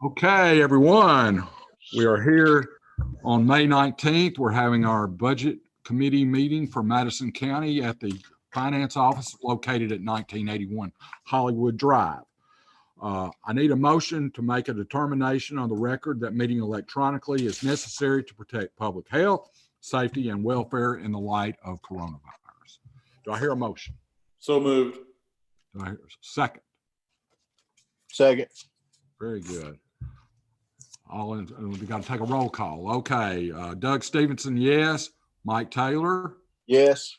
Okay, everyone, we are here on May 19th. We're having our budget committee meeting for Madison County at the finance office located at 1981 Hollywood Drive. I need a motion to make a determination on the record that meeting electronically is necessary to protect public health, safety, and welfare in the light of coronavirus. Do I hear a motion? So moved. Do I hear a second? Second. Very good. We got to take a roll call. Okay, Doug Stevenson, yes. Mike Taylor, Yes.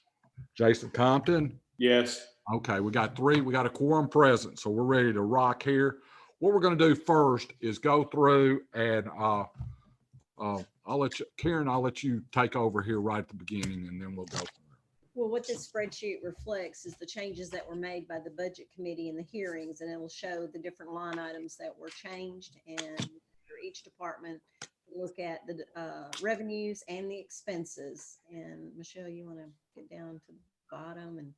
Jason Compton. Yes. Okay, we got three. We got a quorum present, so we're ready to rock here. What we're going to do first is go through and I'll let you, Karen, I'll let you take over here right at the beginning, and then we'll go. Well, what this spreadsheet reflects is the changes that were made by the budget committee in the hearings, and it will show the different line items that were changed, and for each department, look at the revenues and the expenses. And Michelle, you want to get down to the bottom? And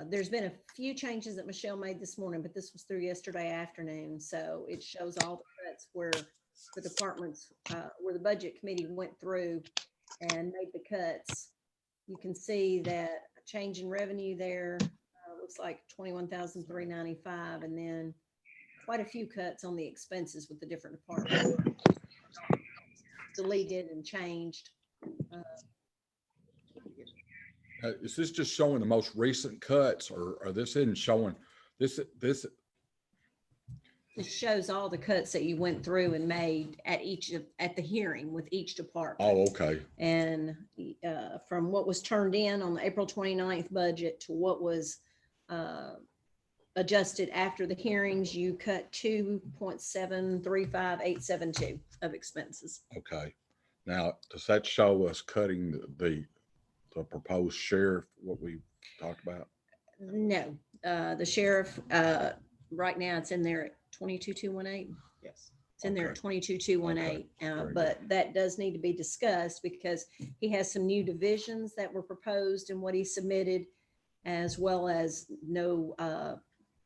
there's been a few changes that Michelle made this morning, but this was through yesterday afternoon. So it shows all the cuts where the departments, where the budget committee went through and made the cuts. You can see that a change in revenue there looks like 21,395, and then quite a few cuts on the expenses with the different departments. Deleted and changed. Is this just showing the most recent cuts, or this isn't showing this? It shows all the cuts that you went through and made at the hearing with each department. Oh, okay. And from what was turned in on the April 29th budget to what was adjusted after the hearings, you cut 2.735872 of expenses. Okay. Now, does that show us cutting the proposed sheriff, what we talked about? No, the sheriff, right now it's in there at 22,218. Yes. It's in there at 22,218, Very but that does need to be discussed because he has some new divisions that were proposed in what he submitted, as well as no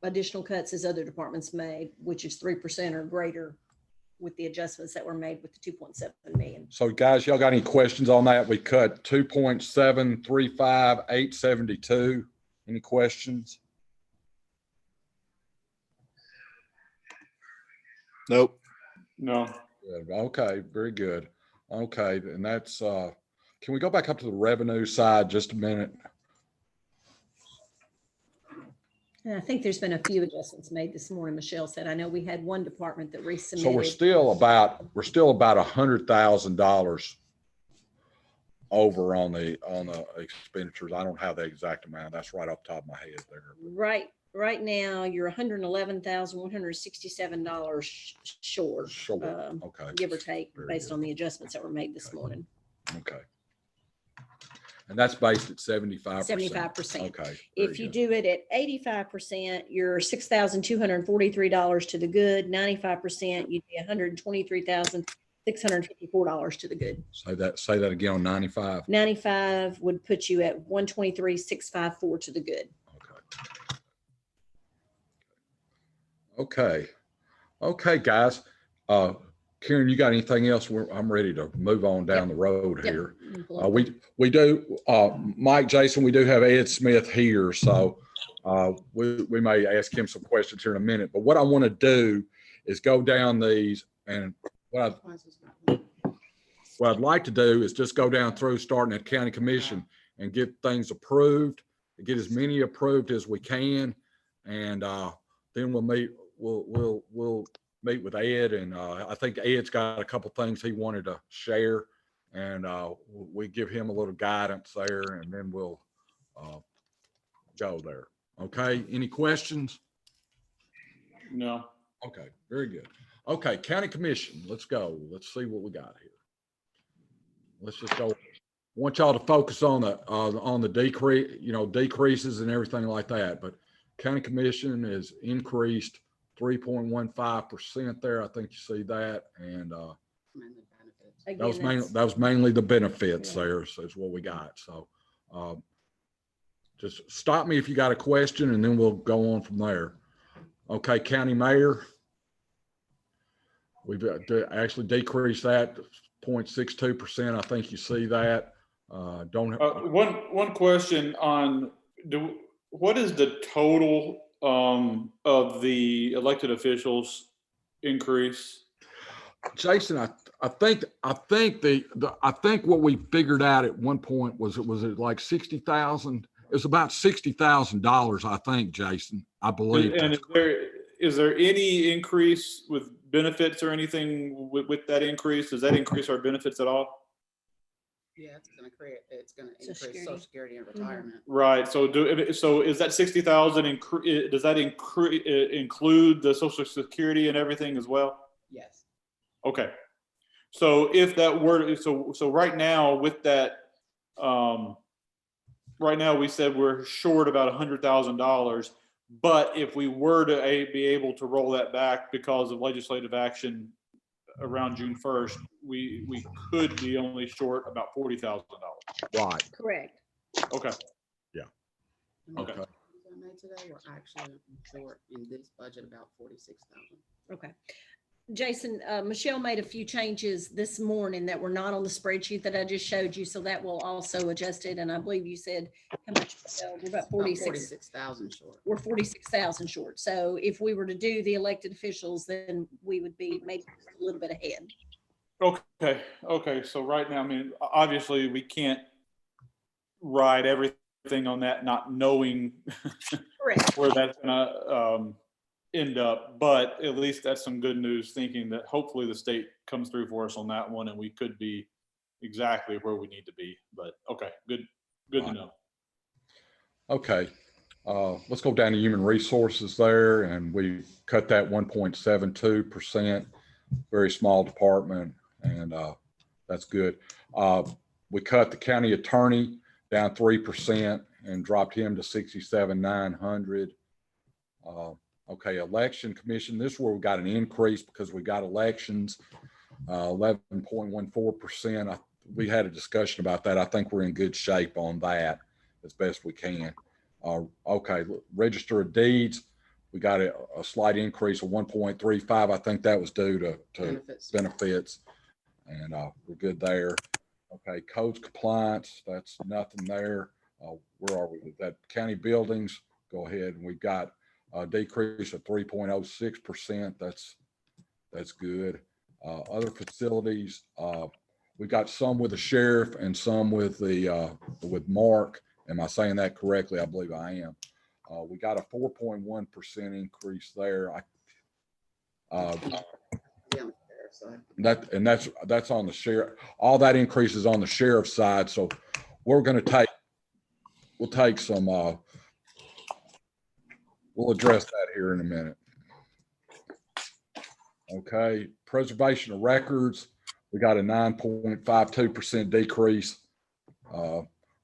additional cuts as other departments made, which is 3% or greater with the adjustments that were made with the 2.7 million. So guys, y'all got any questions on that? We cut 2.735872. Any questions? Nope. No. Good. Okay, very good. Okay, and that's, can we go back up to the revenue side just a minute? And I think there's been a few adjustments made this morning. Michelle said, I know we had one department that resubmitted. So we're still about $100,000 over on the expenditures. I don't have the exact amount. That's right off the top of my head there. Right now, you're $111,167 short. Sure. Okay. Give or take, Very based good. on the adjustments that were made this morning. Okay. And that's based at 75%. 75%. Okay. If you do it at 85%, you're $6,243 to the good. 95%, you'd be $123,654 to the good. Say that again on 95. 95 would put you at 123,654 to the good. Okay. Okay, guys. Karen, you got anything else? I'm ready to move on down the road here. We do, Mike, Jason, we do have Ed Smith here, so we may ask him some questions here in a minute. But what I want to do is go down these, and what I'd like to do is just go down through, starting at county commission, and get things approved, and get as many approved as we can, and then we'll meet. We'll meet with Ed, and I think Ed's got a couple things he wanted to share, and we give him a little guidance there, and then we'll go there. Okay. Any questions? No. Okay. Very good. Okay. County commission. Let's go. Let's see what we got here. Let's just go. I want y'all to focus on the decreases and everything like that. But county commission is increased 3.15% there. I think you see that. And that was mainly the benefits there. So is what we got. So just stop me if you got a question, and then we'll go on from there. Okay, county mayor. We've actually decreased that 0.62%. I think you see that. Don't have, One question on, what is the total of the elected officials increase? Jason, I think what we figured out at one point was it like 60,000? It was about $60,000, I think, Jason, I believe. And is there any increase with benefits or anything with that increase? Does that increase our benefits at all? Yeah, it's gonna Social increase Security. Social Security and retirement. Right. So is that 60,000 does that include the Social Security and everything as well? Yes. Okay. So if that were, so right now with that, right now we said we're short about $100,000, but if we were to be able to roll that back because of legislative action around June 1st, we could be only short about $40,000. Right. Correct. Okay. And Okay. the changes I made today were actually short in this budget about 46,000. Okay. Jason, Michelle made a few changes this morning that were not on the spreadsheet that I just showed you. So that will also adjust it. And I believe you said how much, we're about 46,000 short. we're 46,000 short. So if we were to do the elected officials, then we would be maybe a little bit ahead. Okay. So right now, I mean, obviously we can't ride everything on that, not knowing Correct. where that's gonna end up, but at least that's some good news, thinking that hopefully the state comes through for us on that one and we could be exactly where we need to be. But okay, good to know. Okay. Let's go down to human resources there, and we cut that 1.72%, very small department, and that's good. We cut the county attorney down 3% and dropped him to 67,900. Okay, election commission, this is where we got an increase because we got elections, 11.14%. We had a discussion about that. I think we're in good shape on that as best we can. Okay, register of deeds, we got a slight increase of 1.35. I think that was due to benefits, and we're good there. Okay, codes compliance, that's nothing there. Where are we with that? County buildings, go ahead, and we've got a decrease of 3.06%. That's good. Other facilities, we got some with the sheriff and some with with Mark. Am I saying that correctly? I believe I am. We got a 4.1% increase there. That's on the sheriff. All that increase is on the sheriff's side. So we'll take some. We'll address that here in a minute. Okay, preservation of records, we got a 9.52% decrease.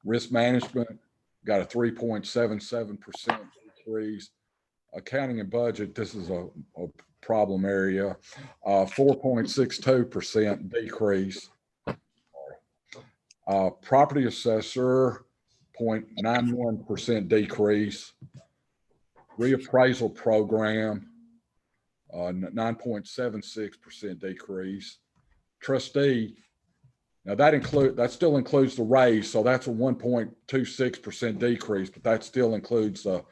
Risk management got a 3.77% decrease. Accounting and budget, this is a problem area, 4.62% decrease. Property assessor, 0.91% decrease. Reappraisal program, 9.76% decrease. Trustee, now that still includes the raise, so that's a 1.26% decrease, but that still includes the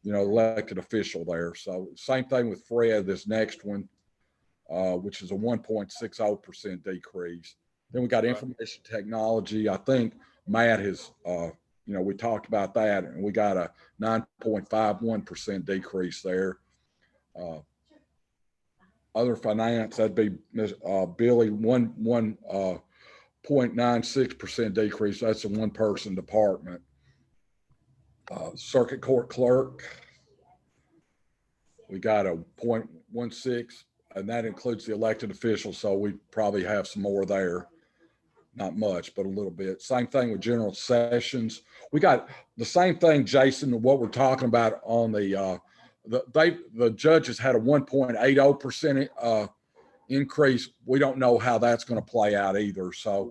elected official there. So same thing with Fred, this next one, which is a 1.60% decrease. Then we got information technology. I think Matt has we talked about that, and we got a 9.51% decrease there. Other finance, that'd be Billy, 1.96% decrease. That's a one-person department. Circuit court clerk, we got a 0.16, and that includes the elected officials, so we probably have some more there. Not much, but a little bit. Same thing with general sessions. We got the same thing, Jason, what we're talking about on the judges had a 1.80% increase. We don't know how that's going to play out either. So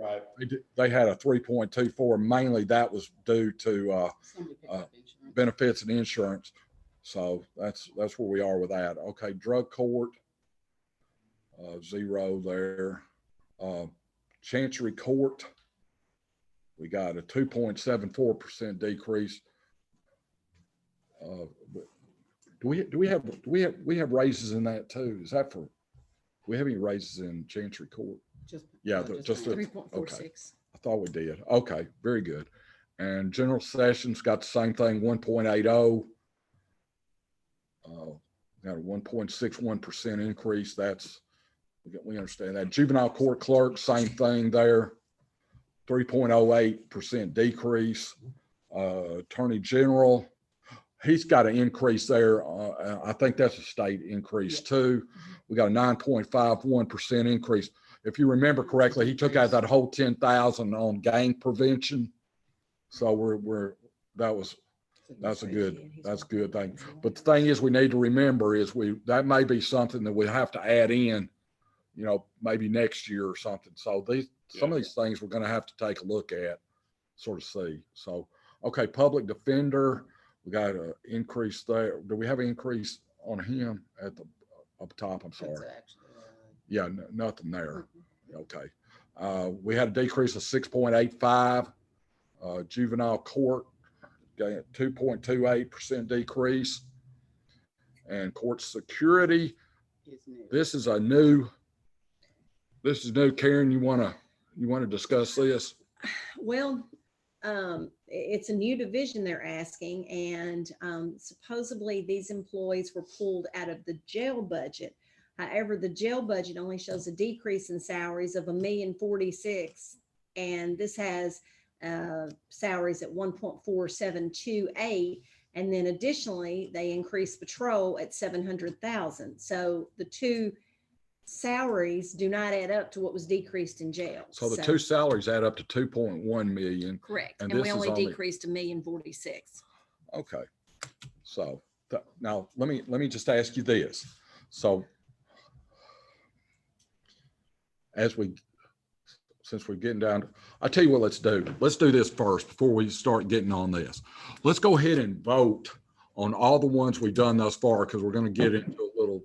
they had a 3.24. Mainly that was due to benefits and insurance. So that's where we are with that. Okay, drug court. zero there. Chancery Court, we got a 2.74% decrease. Do we have raises in that too? Is that for, do we have any raises in Chancery Court? Just. Yeah, just just saying. 3.46. I thought we did. Okay, very good. And General Sessions got the same thing, 1.80. Got a 1.61% increase. That's, we understand that. Juvenile Court Clerk, same thing there. 3.08% decrease. Attorney General, he's got an increase there. I think that's a state increase too. We got a 9.51% increase. If you remember correctly, he took out that whole 10,000 on gang prevention. So that's a good thing. But the thing is, we need to remember is that may be something that we have to add in, maybe next year or something. So some of these things we're going to have to take a look at, sort of see. So, okay, Public Defender, we got an increase there. Do we have an increase on him at the up top? I'm That's sorry. actually, Yeah, nothing there. Okay. We had a decrease of 6.85. Juvenile Court, got a 2.28% decrease. And Court Security, is new. this is new. Karen, you want to discuss this? Well, it's a new division they're asking, and supposedly these employees were pulled out of the jail budget. However, the jail budget only shows a decrease in salaries of $1,046,000, and this has salaries at 1.4728, and then additionally they increased patrol at 700,000. So the two salaries do not add up to what was decreased in jail. So the two salaries add up to 2.1 million. Correct, and and this we is only only- decreased $1,046,000. Okay. So now let me just ask you this. So since we're getting down, I'll tell you what, let's do this first before we start getting on this. Let's go ahead and vote on all the ones we've done thus far, because we're going to get into a little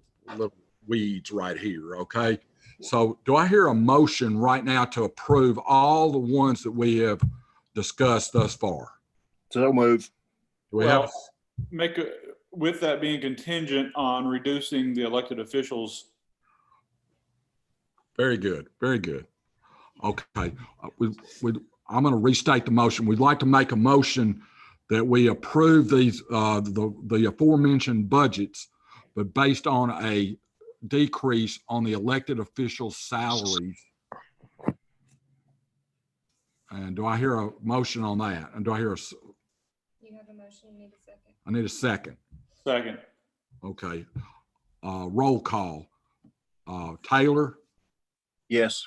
weeds right here. Okay. So do I hear a motion right now to approve all the ones that we have discussed thus far? So move. Do we have? With that being contingent on reducing the elected officials. Very good. Very good. Okay. I'm going to restate the motion. We'd like to make a motion that we approve these, the aforementioned budgets, but based on a decrease on the elected officials' salaries. And do I hear a motion on that? And do I hear You have a motion, you need a second. I need a second. Second. Okay. Roll call. Taylor, Yes.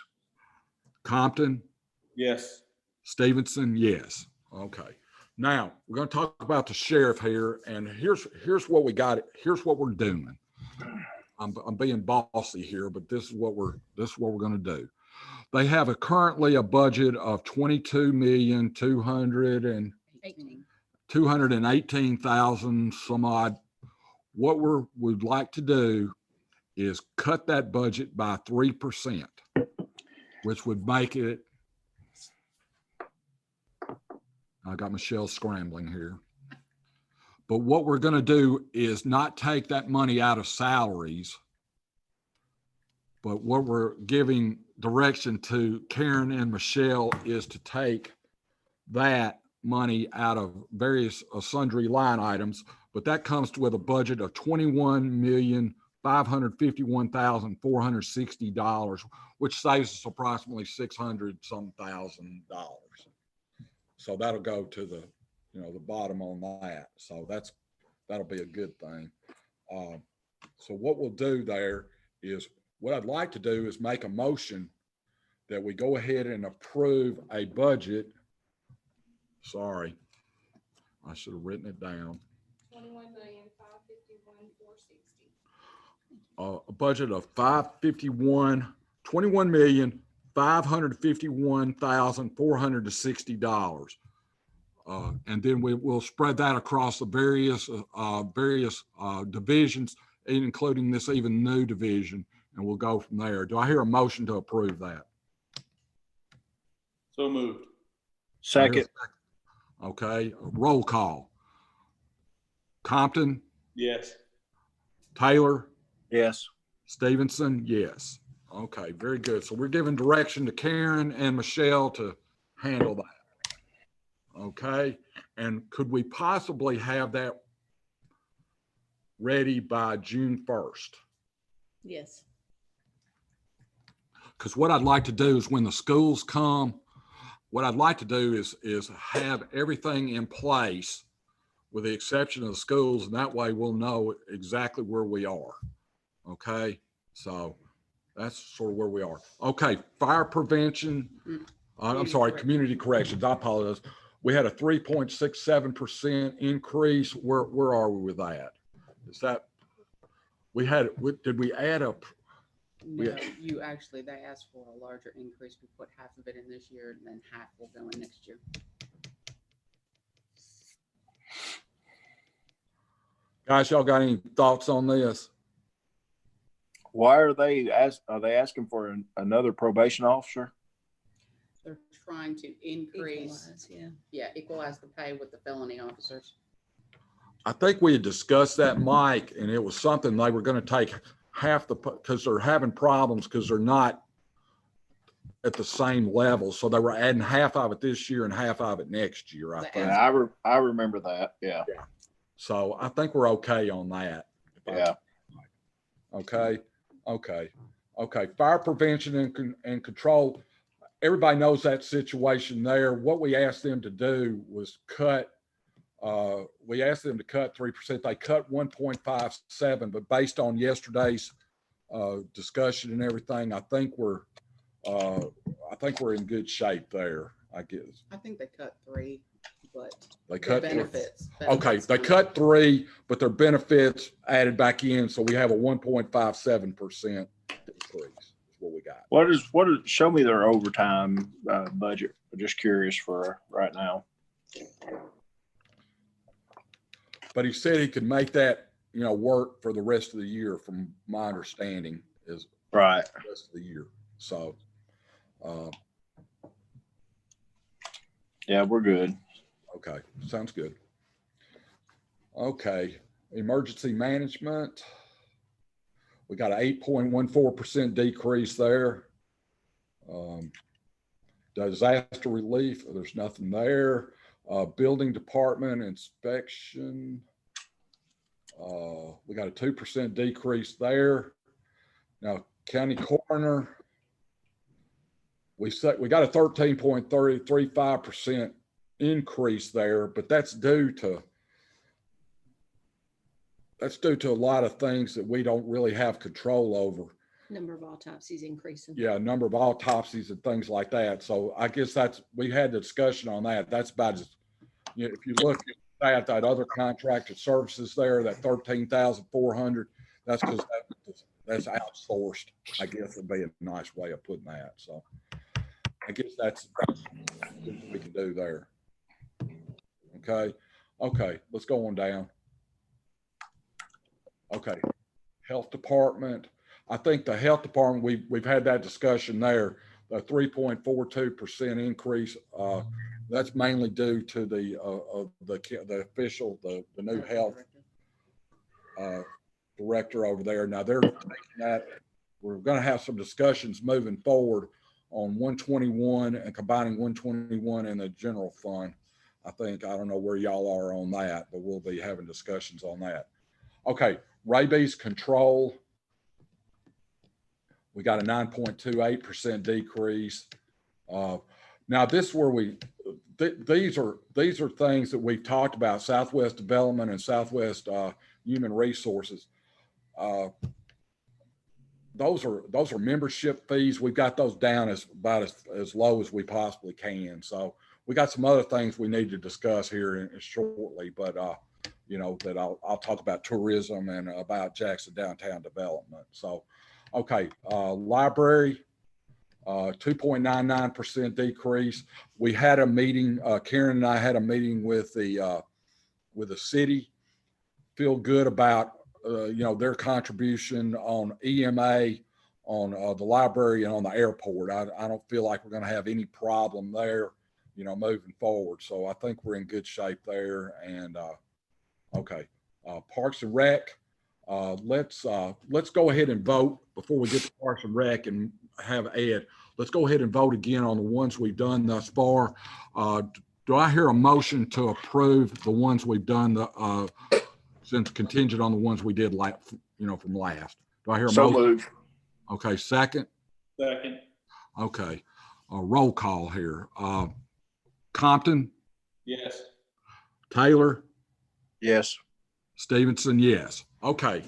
Compton, Yes. Stevenson, yes. Okay. Now we're going to talk about the sheriff here, and here's what we got. Here's what we're doing. I'm being bossy here, but this is what we're going to do. They have currently a budget of $22,218,000 some odd. What we'd like to do is cut that budget by 3%, which would make it. I got Michelle scrambling here. But what we're going to do is not take that money out of salaries, but what we're giving direction to Karen and Michelle is to take that money out of various sundry line items, but that comes with a budget of $21,551,460, which saves us approximately $600,000. So that'll go to the bottom on that. So that'll be a good thing. So what we'll do there is, what I'd like to do is make a motion that we go ahead and approve a budget. Sorry, I should have written it down. $21,551,460. A budget of $21,551,460. And then we'll spread that across the various divisions, including this even new division, and we'll go from there. Do I hear a motion to approve that? So moved. Do I hear a Second. Okay, roll call. Compton, Yes. Taylor, Yes. Stevenson, yes. Okay, very good. So we're giving direction to Karen and Michelle to handle that. Okay, and could we possibly have that ready by June 1st? Yes. Because what I'd like to do is when the schools come, what I'd like to do is have everything in place with the exception of the schools, and that way we'll know exactly where we are. Okay, so that's sort of where we are. Okay, fire prevention, I'm sorry, community corrections, I apologize. We had a 3.67% increase. Where are we with that? Is that, did we add up? No, you actually, they asked for a larger increase. We put half of it in this year and then half will go in next year. Guys, y'all got any thoughts on this? Why are they asking for another probation officer? They're trying to increase, Equalize, yeah. equalize the pay with the felony officers. I think we had discussed that, Mike, and it was something they were going to take half because they're having problems because they're not at the same level. So they were adding half of it this year and half of it next year, I The think. Yeah, I remember that. Yeah. So I think we're okay on that. Yeah. Okay. Fire prevention and control. Everybody knows that situation there. What we asked them to do was we asked them to cut 3%. They cut 1.57, but based on yesterday's discussion and everything, I think we're in good shape there, I guess. I think they cut 3, but They the cut. benefits. Okay, benefits they come- cut 3, but their benefits added back in, so we have a 1.57% decrease. Is what we got. What is show me their overtime budget. I'm just curious for right now. But he said he could make that, work for the rest of the year, from my understanding, is Right. the rest of the year. So, Yeah, we're good. okay, sounds good. Okay, emergency management. We got an 8.14% decrease there. Disaster relief, there's nothing there. Building department inspection. We got a 2% decrease there. Now, county coroner, we got a 13.35% increase there, but that's due to a lot of things that we don't really have control over. Number of autopsies increasing. Yeah, number of autopsies and things like that. So I guess we had the discussion on that. That's about as, if you look at that other contracted services there, that 13,400, that's because that's outsourced, I guess would be a nice way of putting that. So I guess that's what we can do there. Okay, let's go on down. Okay, health department. I think the health department, we've had that discussion there, the 3.42% increase. That's mainly due to the official, the new health director over there. Now they're taking that. We're going to have some discussions moving forward on 121 and combining 121 and the general fund. I don't know where y'all are on that, but we'll be having discussions on that. Okay, rabies control. We got a 9.28% decrease. Now this is where these are things that we've talked about, Southwest Development and Southwest Human Resources. Those are membership fees. We've got those down as low as we possibly can. So we got some other things we need to discuss here shortly, but that I'll talk about tourism and about Jackson downtown development. So, okay, library, 2.99% decrease. We had a meeting, Karen and I had a meeting with the city. Feel good about, their contribution on EMA, the library and on the airport. I don't feel like we're going to have any problem there, moving forward. So I think we're in good shape there. And okay, Parks and Rec. Let's go ahead and vote before we get to Parks and Rec and have Ed. Let's go ahead and vote again on the ones we've done thus far. Do I hear a motion to approve the ones we've done since contingent on the ones we did from last? Do I hear a So motion? moved. Okay, second. Second. Okay, roll call here. Compton, Yes. Taylor, Yes. Stevenson, yes. Okay,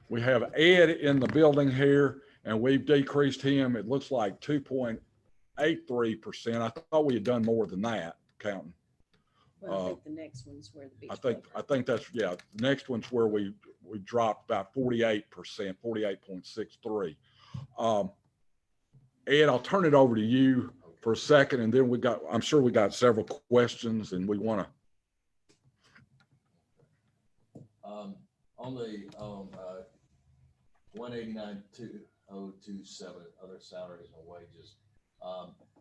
we have Ed in the building here, and we've decreased him. It looks like 2.83%. I thought we had done more than that, counting. Well, I think the next one's where the beach. I think that's, yeah, the next one's where we dropped about 48%, 48.63. Ed, I'll turn it over to you for a second, and then I'm sure we got several questions, and we want to. On the 189,2027 other salaries and wages,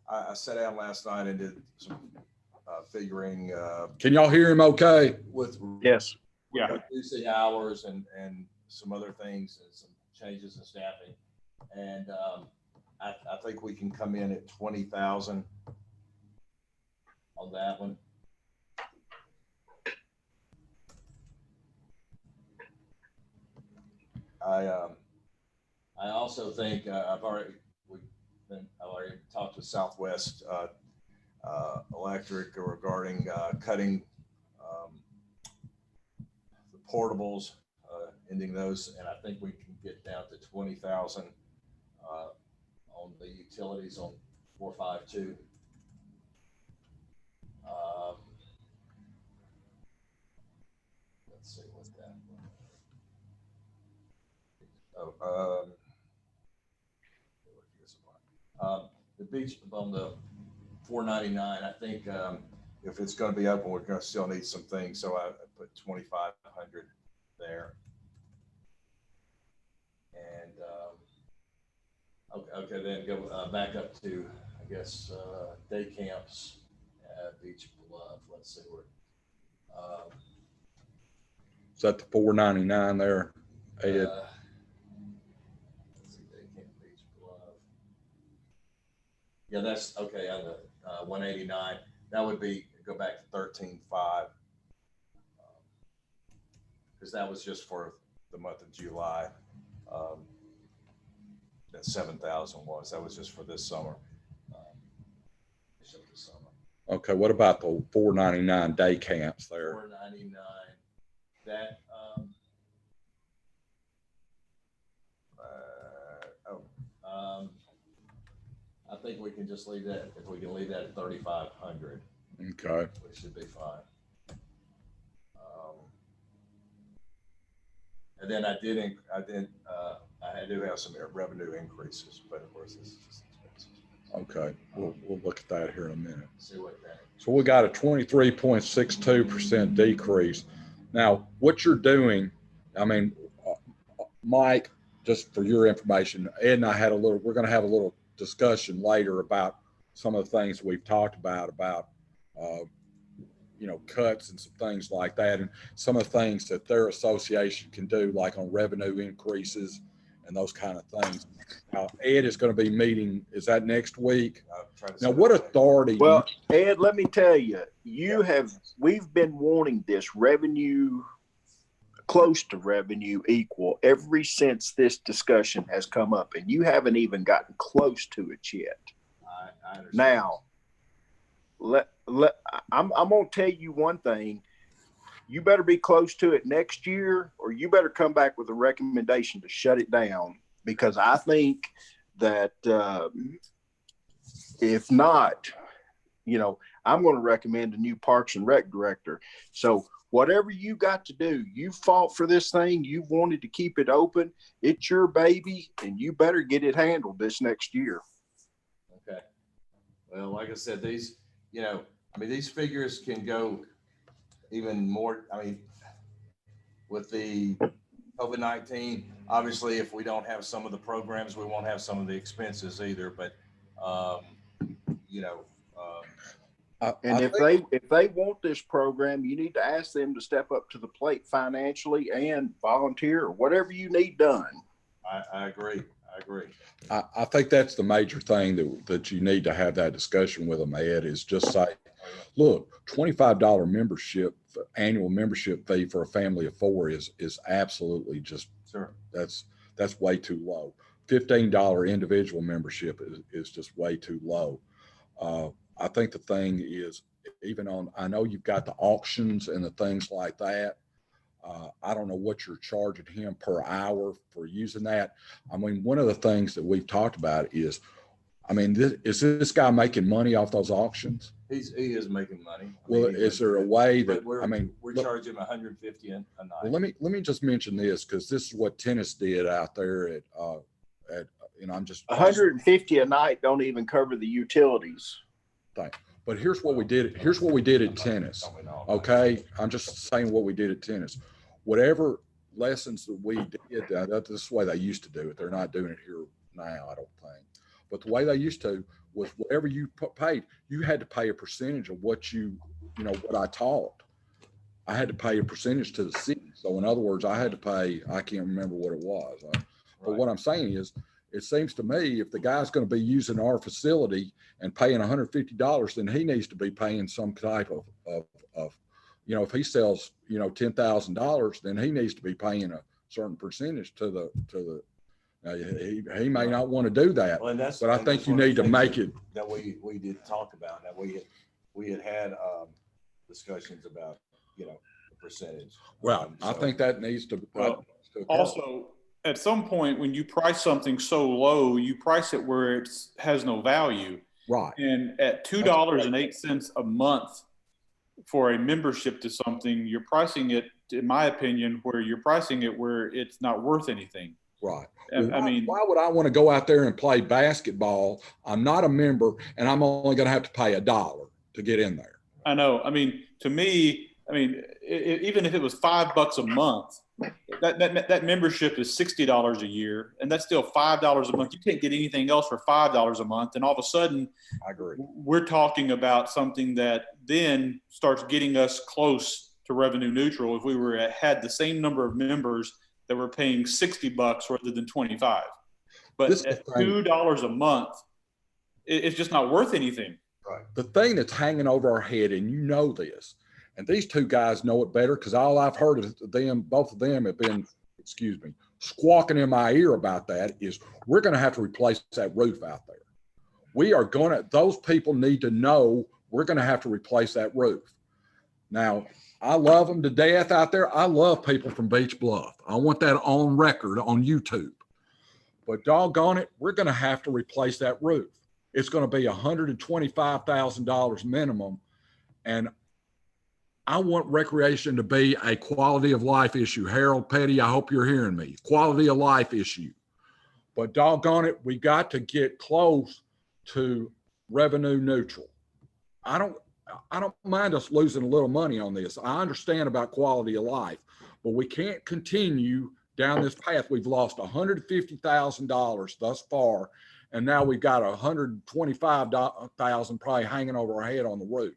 I sat down last night and did some figuring Can y'all hear him okay? with Yes. Yeah. reducing hours and some other things and some changes in staffing. And I think we can come in at 20,000 on that one. I also think I've already talked to Southwest Electric regarding cutting the portables, ending those, and I think we can get down to 20,000 on the utilities on 452. Let's see what that. The beach on the 499, I think if it's going to be open, we're going to still need some things. So I put 2,500 there. And okay, then go back up to, I guess, day camps at Beach Bluff. Let's see where. Is that the 499 there, Ed? Let's see, day camp Beach Bluff. Yeah, that's okay on the 189. That would be go back to 13.5 because that was just for the month of July. That 7,000 that was just for this summer. Okay, what about the 499 day camps there? 499. That I think we can just leave that. If we can leave that at 3,500, Okay. we should be fine. And then I do have some revenue increases, but of course this is just expenses. Okay, we'll look at that here in a minute. See what that. So we got a 23.62% decrease. Now, what you're doing, I mean, Mike, just for your information, Ed and I we're going to have a little discussion later about some of the things we've talked about cuts and some things like that, and some of the things that their association can do, like on revenue increases and those kind of things. Now, Ed is going to be meeting, is that next week? Now, what authority? Well, Ed, let me tell you, we've been wanting this revenue, close to revenue equal ever since this discussion has come up, and you haven't even gotten close to it yet. I understand. Now, I'm going to tell you one thing. You better be close to it next year, or you better come back with a recommendation to shut it down, because I think that if not, I'm going to recommend a new Parks and Rec director. So whatever you got to do, you fought for this thing. You've wanted to keep it open. It's your baby, and you better get it handled this next year. Okay. Well, like I said, these figures can go even more. I mean, with the COVID-19. Obviously, if we don't have some of the programs, we won't have some of the expenses either, but, you know, And I if they want this program, you need to ask them to step up to the plate financially and volunteer or whatever you need done. I agree. I think that's the major thing that you need to have that discussion with them, Ed, is just say, look, $25 membership, annual membership fee for a family of four is absolutely just, Sure. that's way too low. $15 individual membership is just way too low. I think the thing is, even on, I know you've got the auctions and the things like that. I don't know what you're charging him per hour for using that. I mean, one of the things that we've talked about is, I mean, is this guy making money off those auctions? He is making money. Well, is there a way that, But I mean, we're look, charging $150 a night. well, let me just mention this, because this is what tennis did out there at you know, I'm just 150 a night don't even cover the utilities. But here's what we did. Here's what we did at tennis. Okay, I'm just saying what we did at tennis. Whatever lessons that we did, this is the way they used to do it. They're not doing it here now, I don't think. But the way they used to was whatever you paid, you had to pay a percentage of what what I taught. I had to pay a percentage to the city. So in other words, I had to pay, I can't remember what it was. But what I'm saying is, it seems to me if the guy's going to be using our facility and paying $150, then he needs to be paying some type of if he sells, $10,000, then he needs to be paying a certain percentage to the he may not want to do that, Well, but I think you need to make it. That we did talk about, that we had discussions about, the percentage. Well, I So- think that needs to. Also, at some point, when you price something so low, you price it where it has no value. Right. And at $2.08 a month for a membership to something, you're pricing it, in my opinion, where it's not worth anything. Right. And, I mean, why would I want to go out there and play basketball? I'm not a member, and I'm only going to have to pay $1 to get in there. I know. I mean, to me, even if it was $5 a month, that membership is $60 a year, and that's still $5 a month. You can't get anything else for $5 a month, and all of a sudden, I agree. We're talking about something that then starts getting us close to revenue neutral. If we had the same number of members that were paying $60 rather than $25, but at $2 a month, it's just not worth anything. Right. The thing that's hanging over our head, and you know this, and these two guys know it better because all I've heard of them, both of them have been, squawking in my ear about that, is we're going to have to replace that roof out there. Those people need to know we're going to have to replace that roof. Now, I love them to death out there. I love people from Beach Bluff. I want that on record on YouTube. But doggone it, we're going to have to replace that roof. It's going to be $125,000 minimum. And I want recreation to be a quality of life issue. Harold Petty, I hope you're hearing me. Quality of life issue. But doggone it, we got to get close to revenue neutral. I don't mind us losing a little money on this. I understand about quality of life, but we can't continue down this path. We've lost $150,000 thus far, and now we've got $125,000 probably hanging over our head on the roof.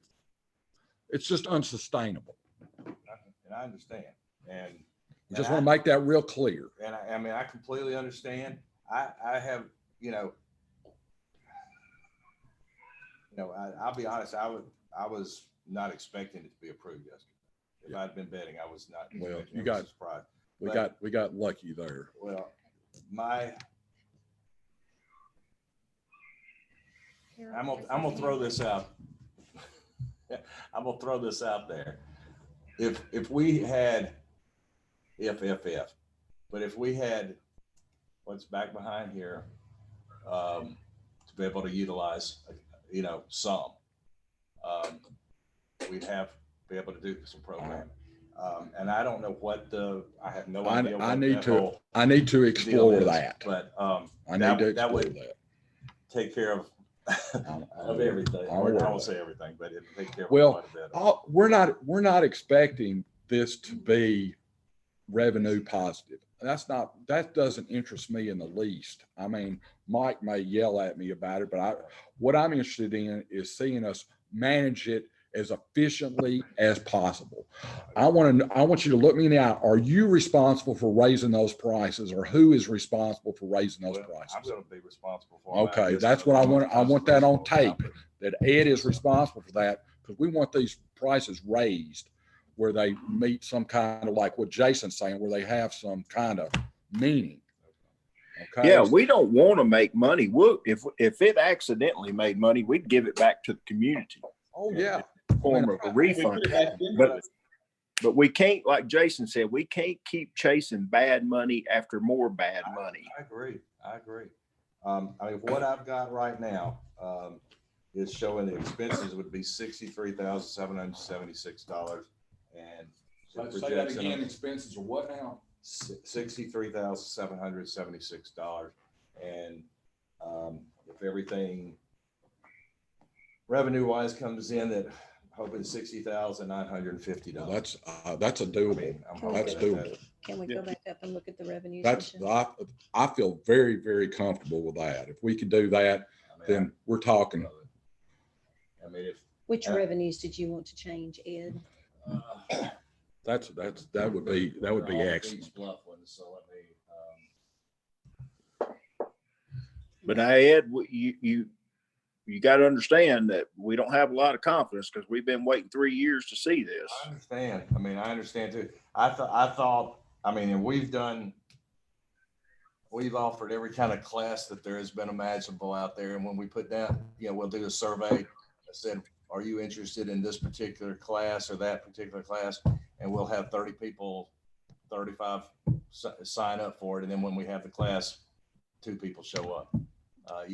It's just unsustainable. And I understand. And I just want to make that real clear. And I completely understand. I have, I'll be honest. I was not expecting it to be approved yesterday. If I'd been betting, I was not. Well, surprised. we got lucky there. Well, I'm gonna throw this out. I'm gonna throw this out there. If we had, but if we had what's back behind here, to be able to utilize, some, we'd be able to do some programming. And I don't know I have no idea. I need to explore that. But I need to explore that would that. take care of everything. I won't say everything, but it'll take care of Well, quite a bit. we're not expecting this to be revenue positive. that doesn't interest me in the least. I mean, Mike may yell at me about it, but what I'm interested in is seeing us manage it as efficiently as possible. I want you to look me in the eye. Are you responsible for raising those prices, or who is responsible for raising those Well, prices? I'm gonna be responsible for them. Okay, that's what I want. I want that on tape, that Ed is responsible for that, because we want these prices raised where they meet some kind of, like what Jason's saying, where they have some kind of meaning. Okay. Yeah, we don't want to make money. If it accidentally made money, we'd give it back to the community. Oh, yeah. Form of a We put refund. it back into But it. But we can't, like Jason said, we can't keep chasing bad money after more bad money. I agree. I mean, what I've got right now, is showing the expenses would be $63,776 and. it Say that projects in again, a- expenses are what now? $63,776. And if everything revenue wise comes in, that hoping $60,950. That's a doable. That's doable. Can we go back up and look at the revenue? That's, I feel very, very comfortable with that. If we can do that, then we're talking. I mean, if, Which revenues did you want to change, Ed? That would be excellent. East Bluff ones, so let me, But now, Ed, you got to understand that we don't have a lot of confidence because we've been waiting 3 years to see this. I understand. I mean, I understand too. I thought, I mean, and we've offered every kind of class that there has been imaginable out there. And when we put down, we'll do a survey. I said, are you interested in this particular class or that particular class? And we'll have 30 people, 35 sign up for it. And then when we have the class, 2 people show up. All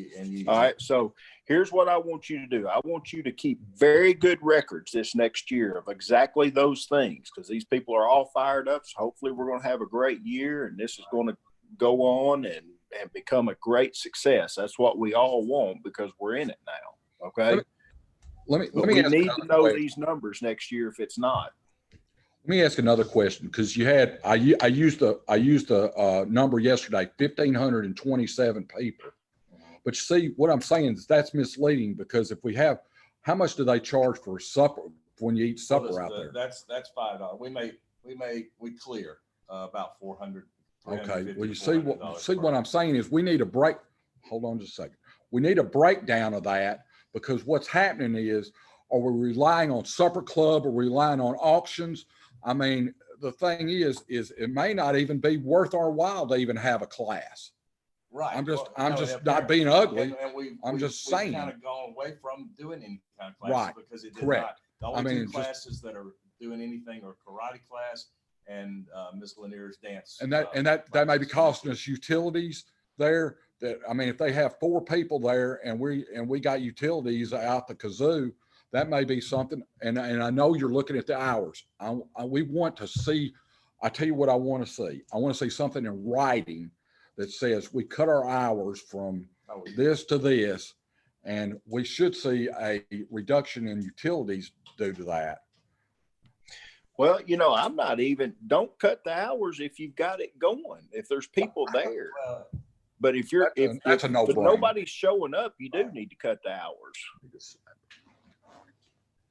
right. So here's what I want you to do. I want you to keep very good records this next year of exactly those things, because these people are all fired up. So hopefully we're going to have a great year, and this is going to go on and become a great success. That's what we all want, because we're in it now. Okay. Let me We ask need another to know question. these numbers next year if it's not. Let me ask another question, because I used the number yesterday, 1,527 people. But you see, what I'm saying is that's misleading, because if we have, how much do they charge for supper when you eat supper out there? That's $5. We clear about 400. Okay, well, you see what I'm saying is we need a break. Hold on just a second. We need a breakdown of that, because what's happening is, are we relying on supper club or relying on auctions? I mean, the thing is it may not even be worth our while to even have a class. Right. I'm just not being ugly. I'm just saying. Kind of gone away from doing any kind of classes, Right. because it did Correct. not. The only two just- classes that are doing anything are karate class and Miss Lanier's dance. And that may be classes. costing us utilities there. That, I mean, if they have 4 people there and we got utilities out the kazoo, that may be something. And I know you're looking at the hours. We want to see, I tell you what I want to see. I want to see something in writing that says we cut our hours from this to this, and we should see a reduction in utilities due to that. Well, I'm not even, don't cut the hours if you've got it going, if there's people there. Well, But if That's a no-brainer. nobody's showing up, you do need to cut the hours.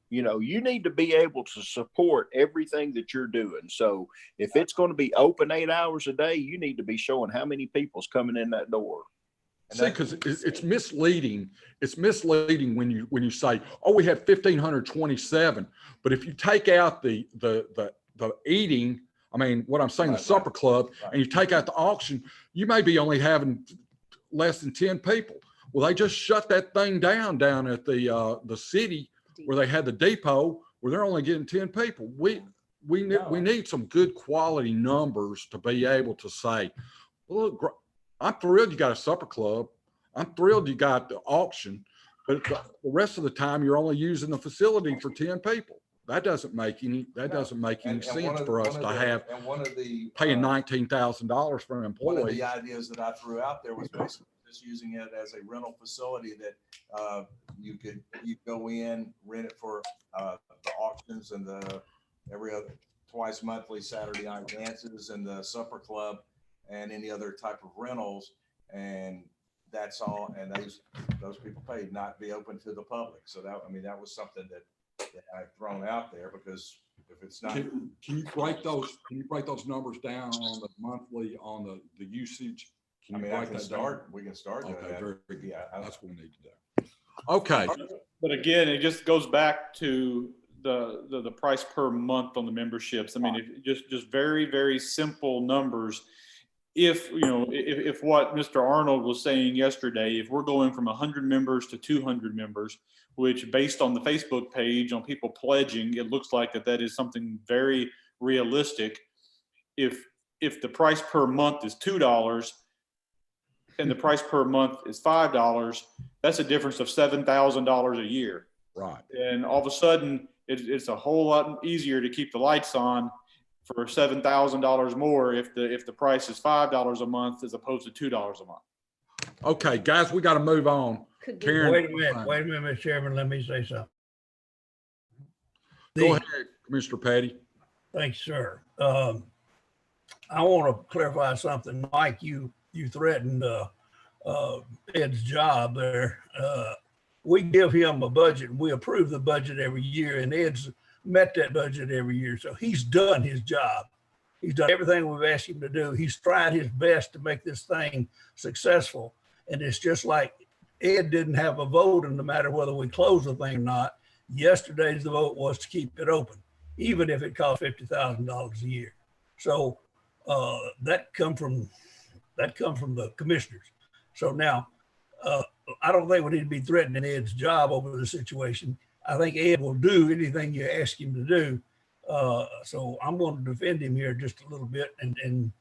You need to be able to support everything that you're doing. So if it's going to be open 8 hours a day, you need to be showing how many people's coming in that door. See, because it's misleading. It's misleading when you say, oh, we had 1,527. But if you take out the eating, I mean, what I'm saying, the supper club, and you take out the auction, you may be only having less than 10 people. Well, they just shut that thing down at the city where they had the depot, where they're only getting 10 people. We need some good quality numbers to be able to say, well, look, I'm thrilled you got a supper club. I'm thrilled you got the auction, but the rest of the time you're only using the facility for 10 people. That doesn't make any sense for us to have paying $19,000 for an one of employee. the ideas that I threw out there was basically just using it as a rental facility that you go in, rent it for the auctions and the twice monthly Saturday night dances and the supper club. and any other type of rentals. And that's all. And those people paid not be open to the public. So that, I mean, that was something that I've thrown out there, because if it's not. Can you break those numbers down on the monthly, on the usage? I mean, we can start doing Okay, that. very good. Yeah, That's what we need to do. Okay, But again, it just goes back to the price per month on the memberships. I mean, just very, very simple numbers. If, you know, if what Mr. Arnold was saying yesterday, if we're going from 100 members to 200 members, which based on the Facebook page on people pledging, it looks like that is something very realistic. If the price per month is $2 and the price per month is $5, that's a difference of $7,000 a year. right. And all of a sudden, it's a whole lot easier to keep the lights on for $7,000 more if the price is $5 a month as opposed to $2 a month. Okay, guys, we got to move on. Could we- Karen. Wait a minute, Mr. Chairman, let me say something. Go ahead, Commissioner Patty. Thanks, sir. I want to clarify something. Mike, you threatened Ed's job there. We give him a budget, and we approve the budget every year, and Ed's met that budget every year. So he's done his job. He's done everything we've asked him to do. He's tried his best to make this thing successful. And it's just like Ed didn't have a vote in the matter whether we close the thing or not. Yesterday's the vote was to keep it open, even if it cost $50,000 a year. So that come from the commissioners. So now I don't think we need to be threatening Ed's job over the situation. I think Ed will do anything you ask him to do. So I'm going to defend him here just a little bit and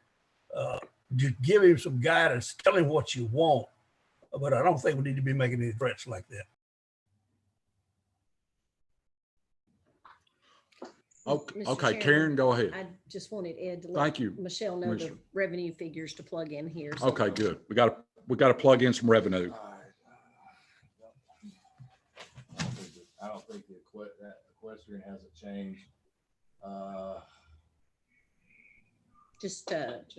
just give him some guidance, tell him what you want. But I don't think we need to be making any threats like that. Okay, Mr. okay, Chairman, Karen, go ahead. I just wanted Ed to Thank let you, Michelle know the Commissioner. revenue figures to plug in here. so- Okay, good. We got to plug in some revenue. All right. I don't think that equestrian hasn't changed. Just, Just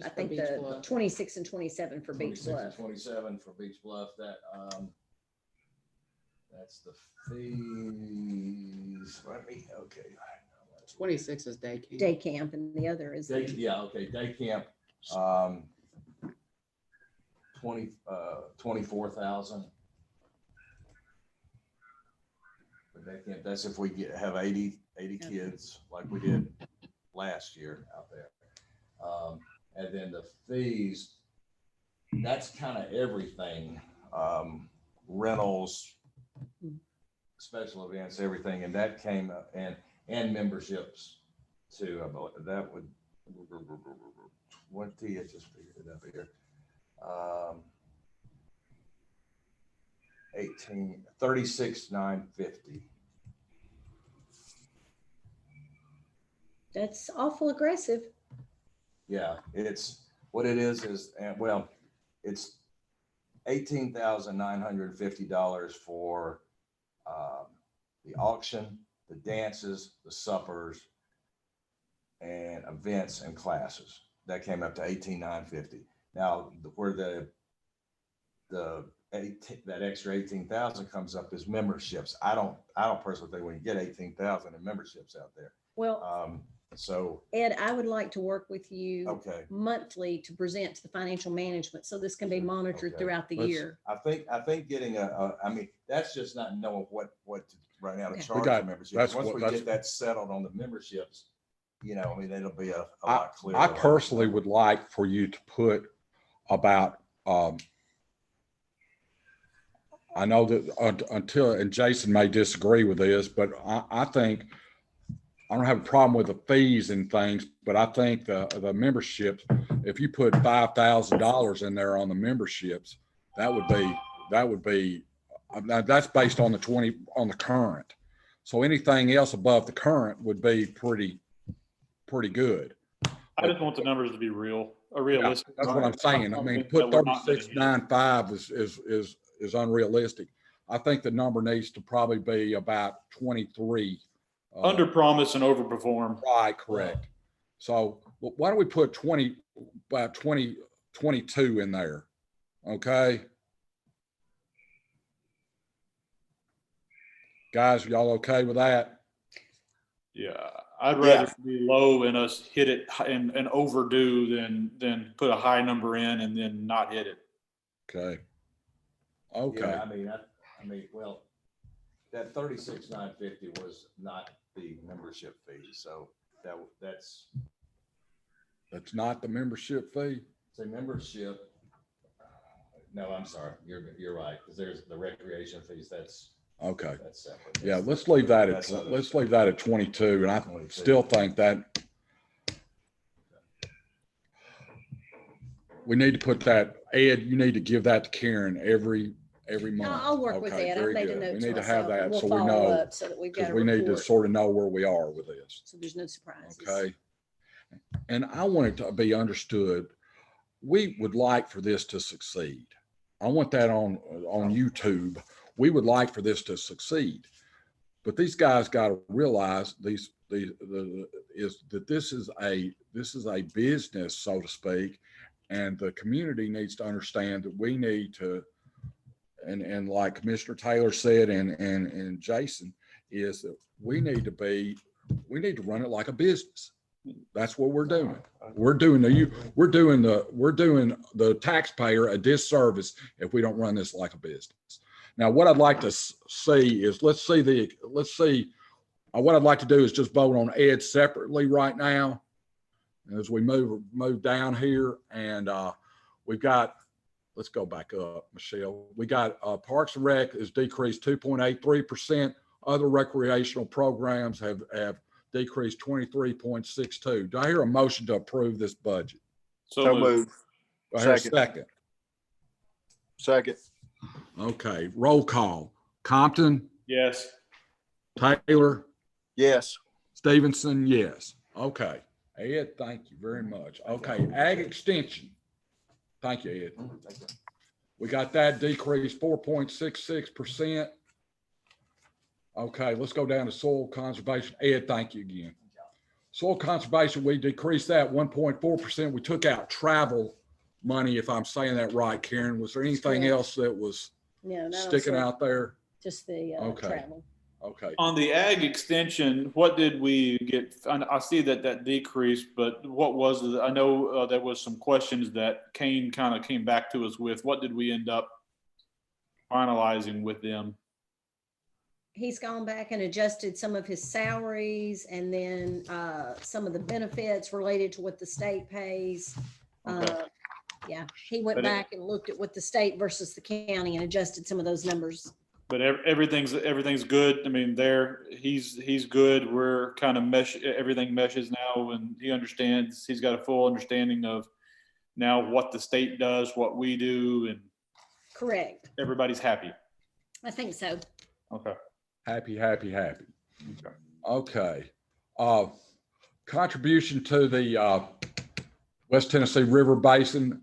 I for think Beach the Bluff. 26 and 27 for Beach 26 and Bluff. 27 for Beach Bluff, that's the fees. Okay. 26 is day camp. Day camp and the other is. Day, yeah, okay, day camp, 24,000. For day camp, that's if we have 80 kids like we did last year out there. And then the fees, that's kind of everything, rentals, special events, everything, and that came up, and memberships too. That would, what Tia just figured it up here. 36,950. That's awful aggressive. Yeah, it's what it is, and well, it's $18,950 for the auction, the dances, the suppers, and events and classes. That came up to $18,950. Now, where that extra 18,000 comes up is memberships. I don't personally think we can get 18,000 in memberships out there. Well, So Ed, I would like to work with you okay. monthly to present to the financial management, so this can be monitored Okay. throughout the Let's- year. I think getting I mean, that's just not knowing what to right now to Okay. charge got- for memberships. that's Once what- we that's- get that settled on the memberships, you know, I mean, it'll be a lot clearer. I personally would like for you to put about, I know that until, and Jason may disagree with this, but I think, I don't have a problem with the fees and things, but I think the memberships, if you put $5,000 in there on the memberships, that would be, now that's based on on the current. So anything else above the current would be pretty good. I just want the numbers to be realistic. That's what I'm saying. I mean, put 36,950 is unrealistic. I think the number needs to probably be about 23. Under promise and overperform. Right, correct. So why don't we put about 20, 22 in there. Okay. Guys, y'all okay with that? Yeah, I'd rather be low and us hit it and overdo than put a high number in and then not hit it. Okay. Okay. Yeah, I mean, well, that 36,950 was not the membership fee, so that's That's not the membership fee. it's a membership. No, I'm sorry, you're right, because there's the recreation fees, that's Okay. separate. Yeah, let's leave that That's at, other- let's leave that at 22. And I 22. still think that we need to put that, Ed, you need to give that to Karen every month. I'll work with Okay, Ed. I've very made a good. note We to need to have myself, and that we'll so we follow know, up so that we've got because a we need to report, sort of know where we are with this. so there's no surprises. Okay. And I want it to be understood, we would like for this to succeed. I want that on YouTube. We would like for this to succeed. But these guys got to realize is that this is a business, so to speak, and the community needs to understand that we need to, and like Commissioner Taylor said, and Jason, is that we need to run it like a business. That's what we're doing. We're doing the taxpayer a disservice if we don't run this like a business. Now, what I'd like to see is what I'd like to do is just vote on Ed separately right now as we move down here. And we've got, let's go back up, Michelle. We got Parks and Rec is decreased 2.83%. Other recreational programs have decreased 23.62. Do I hear a motion to approve this budget? So moved. Do I hear a Second. second? Second. Okay, roll call. Compton, Yes. Taylor, Yes. Stevenson, yes. Okay. Ed, thank you very much. Okay, Ag Extension. Thank you, Ed. We got that decreased 4.66%. Okay, let's go down to soil conservation. Ed, thank you again. Soil conservation, we decreased that 1.4%. We took out travel money, if I'm saying that right, Karen. Was there anything correct. else that was No, no, sticking sir. out there? Just the Okay. travel. Okay. On the ag extension, what did we get? I see that decreased, but what was it? I know there was some questions that Kane kind of came back to us with. What did we end up finalizing with them? He's gone back and adjusted some of his salaries and then some of the benefits related to what the state pays. Okay. Yeah, he went But it- back and looked at what the state versus the county and adjusted some of those numbers. But everything's good. I mean, he's good. We're kind of everything meshes now, and he understands. He's got a full understanding of now what the state does, what we do, and Correct. everybody's happy. I think so. Okay. Happy. Okay. Contribution to the West Tennessee River Basin.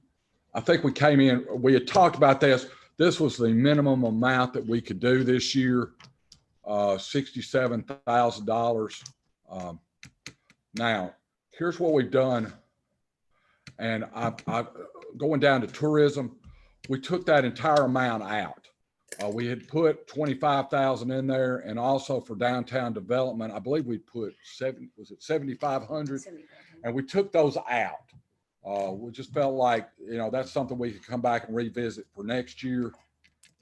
I think we came in, we had talked about this. This was the minimum amount that we could do this year, $67,000. Now, here's what we've done. And I going down to tourism, we took that entire amount out. We had put 25,000 in there, and also for downtown development, I believe we put 7,500, and we took those out. We just felt like, that's something we could come back and revisit for next year.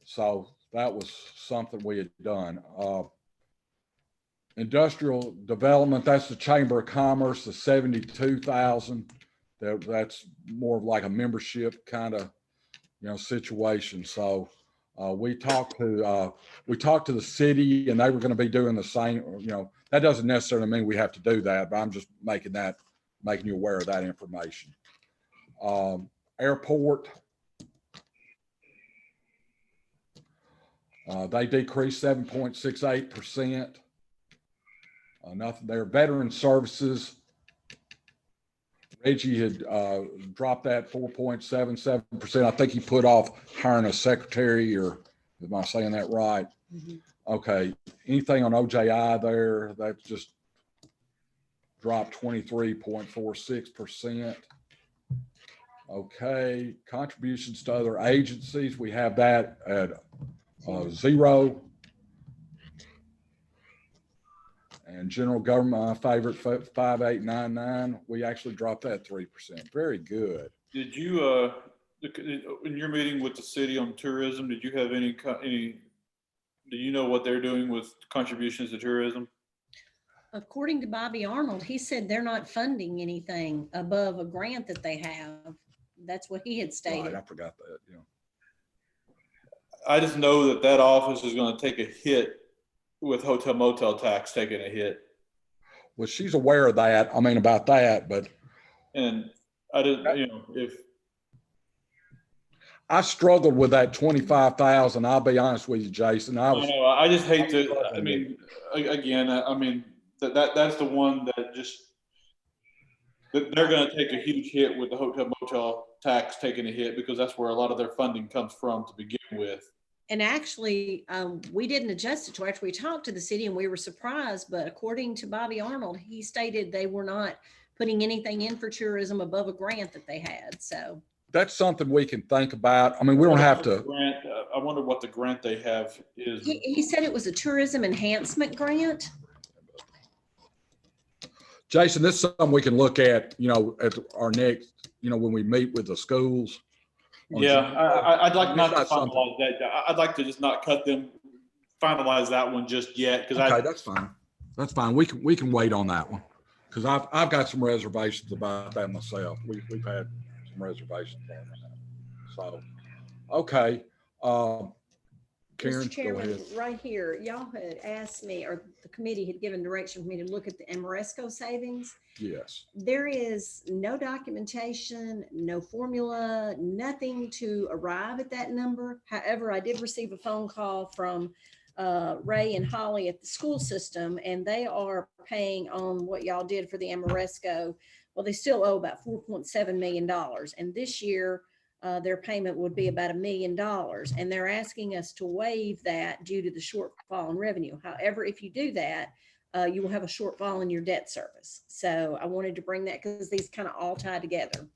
So that was something we had done. Industrial development, that's the Chamber of Commerce, the 72,000. That's more of like a membership kind of, situation. So we talked to the city, and they were going to be doing the same. That doesn't necessarily mean we have to do that, but I'm just making you aware of that information. Airport, they decreased 7.68%. Nothing there. Veteran services, Reggie had dropped that 4.77%. I think he put off hiring a secretary, or am I saying that right? Mhm. Okay. Anything on OJI there? That just dropped 23.46%. Okay, contributions to other agencies, we have that at 0. And general government, my favorite, 5899, we actually dropped that 3%. Very good. Did you, in your meeting with the city on tourism, did you have any, do you know what they're doing with contributions to tourism? According to Bobby Arnold, he said they're not funding anything above a grant that they have. That's what he had Right, stated. I forgot that, yeah. I just know that that office is gonna take a hit with hotel motel tax taking a hit. Well, she's aware of that, I mean, about that, but And I didn't, you know, if, I struggled with that 25,000. I'll be honest with you, Jason. I I was, know, I just hate to, I struggling mean, again, I mean, that's the one that just, that they're gonna take a huge hit with the hotel motel tax taking a hit because that's where a lot of their funding comes from to begin with. And actually, we didn't adjust it to after we talked to the city and we were surprised, but according to Bobby Arnold, he stated they were not putting anything in for tourism above a grant that they had, so. that's something we can think about. I mean, we don't have to, Grant, I wonder what the grant they have is. He said it was a tourism enhancement grant. Jason, this is something we can look at, you know, at our next, you know, when we meet with the schools. Yeah, I'd like It's not to not something- finalize that. I'd like to just not cut them, finalize that one just yet, because Okay, I, that's fine. That's fine. We can wait on that one. Cause I've got some reservations about that myself. We've had some reservations on that. So, okay. Karen, Mr. go Chairman, ahead. right here, y'all had asked me, or the committee had given direction for me to look at the Amoresco savings. Yes. There is no documentation, no formula, nothing to arrive at that number. However, I did receive a phone call from Ray and Holly at the school system, and they are paying on what y'all did for the Amoresco. Well, they still owe about $4.7 million. And this year, their payment would be about $1 million. And they're asking us to waive that due to the shortfall in revenue. However, if you do that, you will have a shortfall in your debt service. So I wanted to bring that because these kind of all tie together.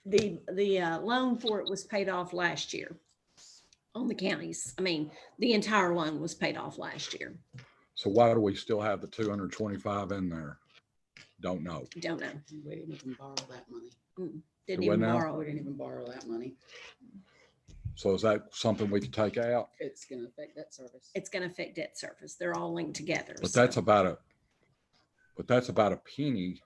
The loan for it was paid off last year on the counties. I mean, the entire loan was paid off last year. So why do we still have the 225 in there? Don't know. Don't know. We didn't even borrow that money. Didn't Do even what now? borrow We it. didn't even borrow that money. So is that something we could take out? It's gonna affect that service. It's going to affect debt service. They're all linked together. But so- that's about a penny.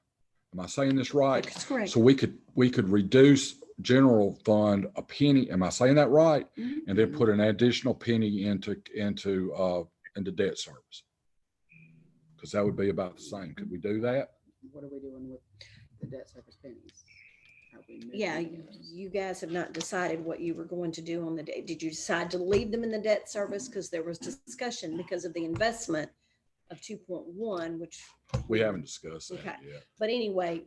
Am I saying this right? That's correct. So we could reduce general fund a penny. Am I saying that right? Mhm. And then put an additional penny into debt service. Because that would be about the same. Could we do that? What are we doing with the debt service pennies? Are we moving Yeah, those? you guys have not decided what you were going to do on the day. Did you decide to leave them in the debt service? Because there was discussion because of the investment of 2.1, which, We haven't discussed that Okay. yet. but anyway,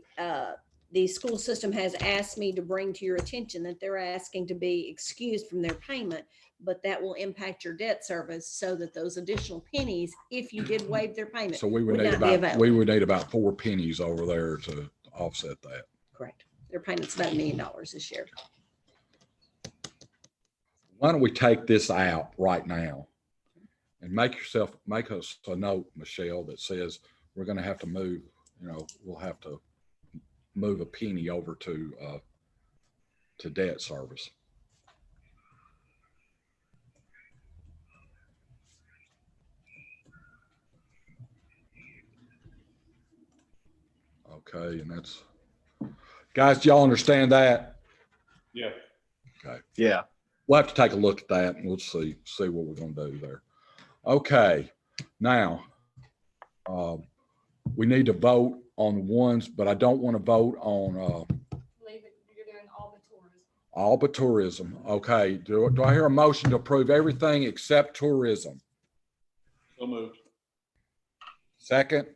the school system has asked me to bring to your attention that they're asking to be excused from their payment, but that will impact your debt service so that those additional pennies, if you did waive their payment, So we would would need not be available. we would need about 4 pennies over there to offset that. correct. Their payment's about $1 million this year. Why don't we take this out right now? And make us a note, Michelle, that says we're gonna have to move, you know, we'll have to move a penny over to debt service. Okay, and that's, guys, do y'all understand that? Yeah. Yeah. We'll have to take a look at that and we'll see what we're gonna do there. Okay, now, we need to vote on ones, but I don't want to vote on, Leave it, you're doing all the tourism. all but tourism. Okay, do I hear a motion to approve everything except tourism? So moved. Second,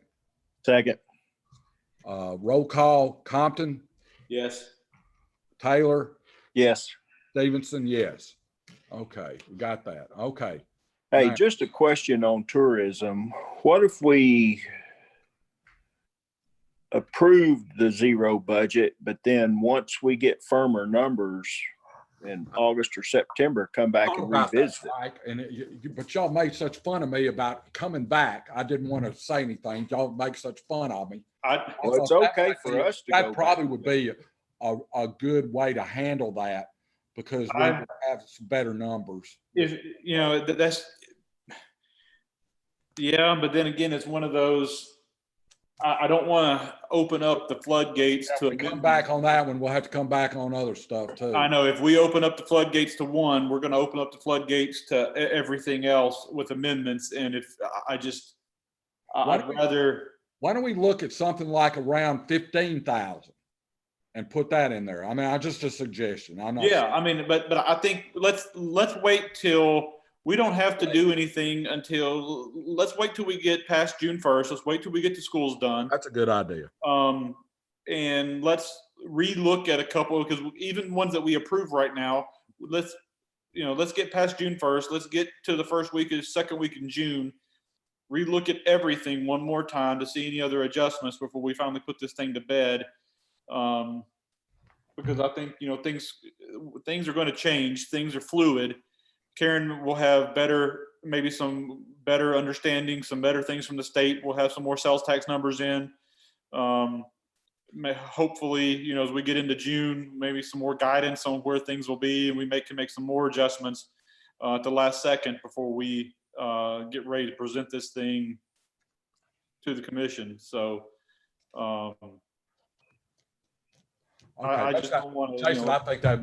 Second. roll call, Compton, Yes. Taylor, Yes. Stevenson, yes. Okay, we got that. Okay. Hey, Right. just a question on tourism. What if we approved the zero budget, but then once we get firmer numbers in August or September, come back and About that, revisit it. Mike, and but y'all made such fun of me about coming back. I didn't want to say anything. Y'all make such fun of me. Well, it's okay for us to go That probably back. would be a good way to handle that because we I- would have some better numbers. If, you know, that's, yeah, but then again, it's one of those, I don't want to open up the floodgates If to. we come back on that one, we'll have to come back on other stuff too. I know if we open up the floodgates to one, we're going to open up the floodgates to everything else with amendments. And if Why I'd don't we- rather, Why don't we look at something like around 15,000 and put that in there? I mean, just a suggestion. I'm not. yeah, I mean, but I think let's wait till, we don't have to do anything until, let's wait till we get past June 1st. Let's wait till we get the schools done. That's a good idea. And let's relook at a couple, because even ones that we approve right now, let's get past June 1st. Let's get to the second week in June. Relook at everything one more time to see any other adjustments before we finally put this thing to bed. Because I think, things are going to change. Things are fluid. Karen will have maybe some better understanding, some better things from the state. We'll have some more sales tax numbers in. Hopefully, as we get into June, maybe some more guidance on where things will be, and we can make some more adjustments at the last second before we get ready to present this thing to the commission. So I just don't want to. Jason, I think that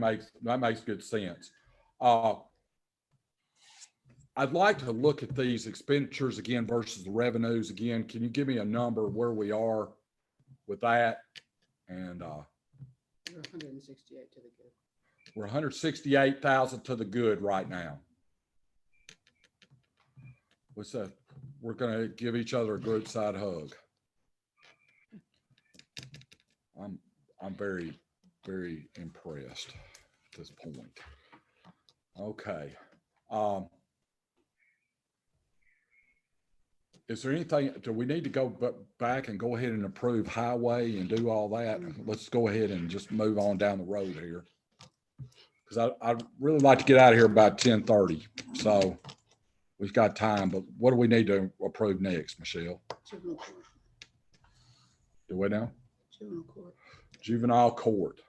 makes good sense. I'd like to look at these expenditures again versus the revenues again. Can you give me a number where we are with that? And We're 168 to the good. we're 168,000 to the good right now. What's that? We're going to give each other a group side hug. I'm very, very impressed at this point. Okay. Is there anything, do we need to go back and go ahead and approve highway and do all that? Let's go ahead and just move on down the road here. Because I'd really like to get out of here about 10:30. So we've got time, but what do we need to approve next, Michelle? Juvenile court. Do we now? Juvenile court. Juvenile court.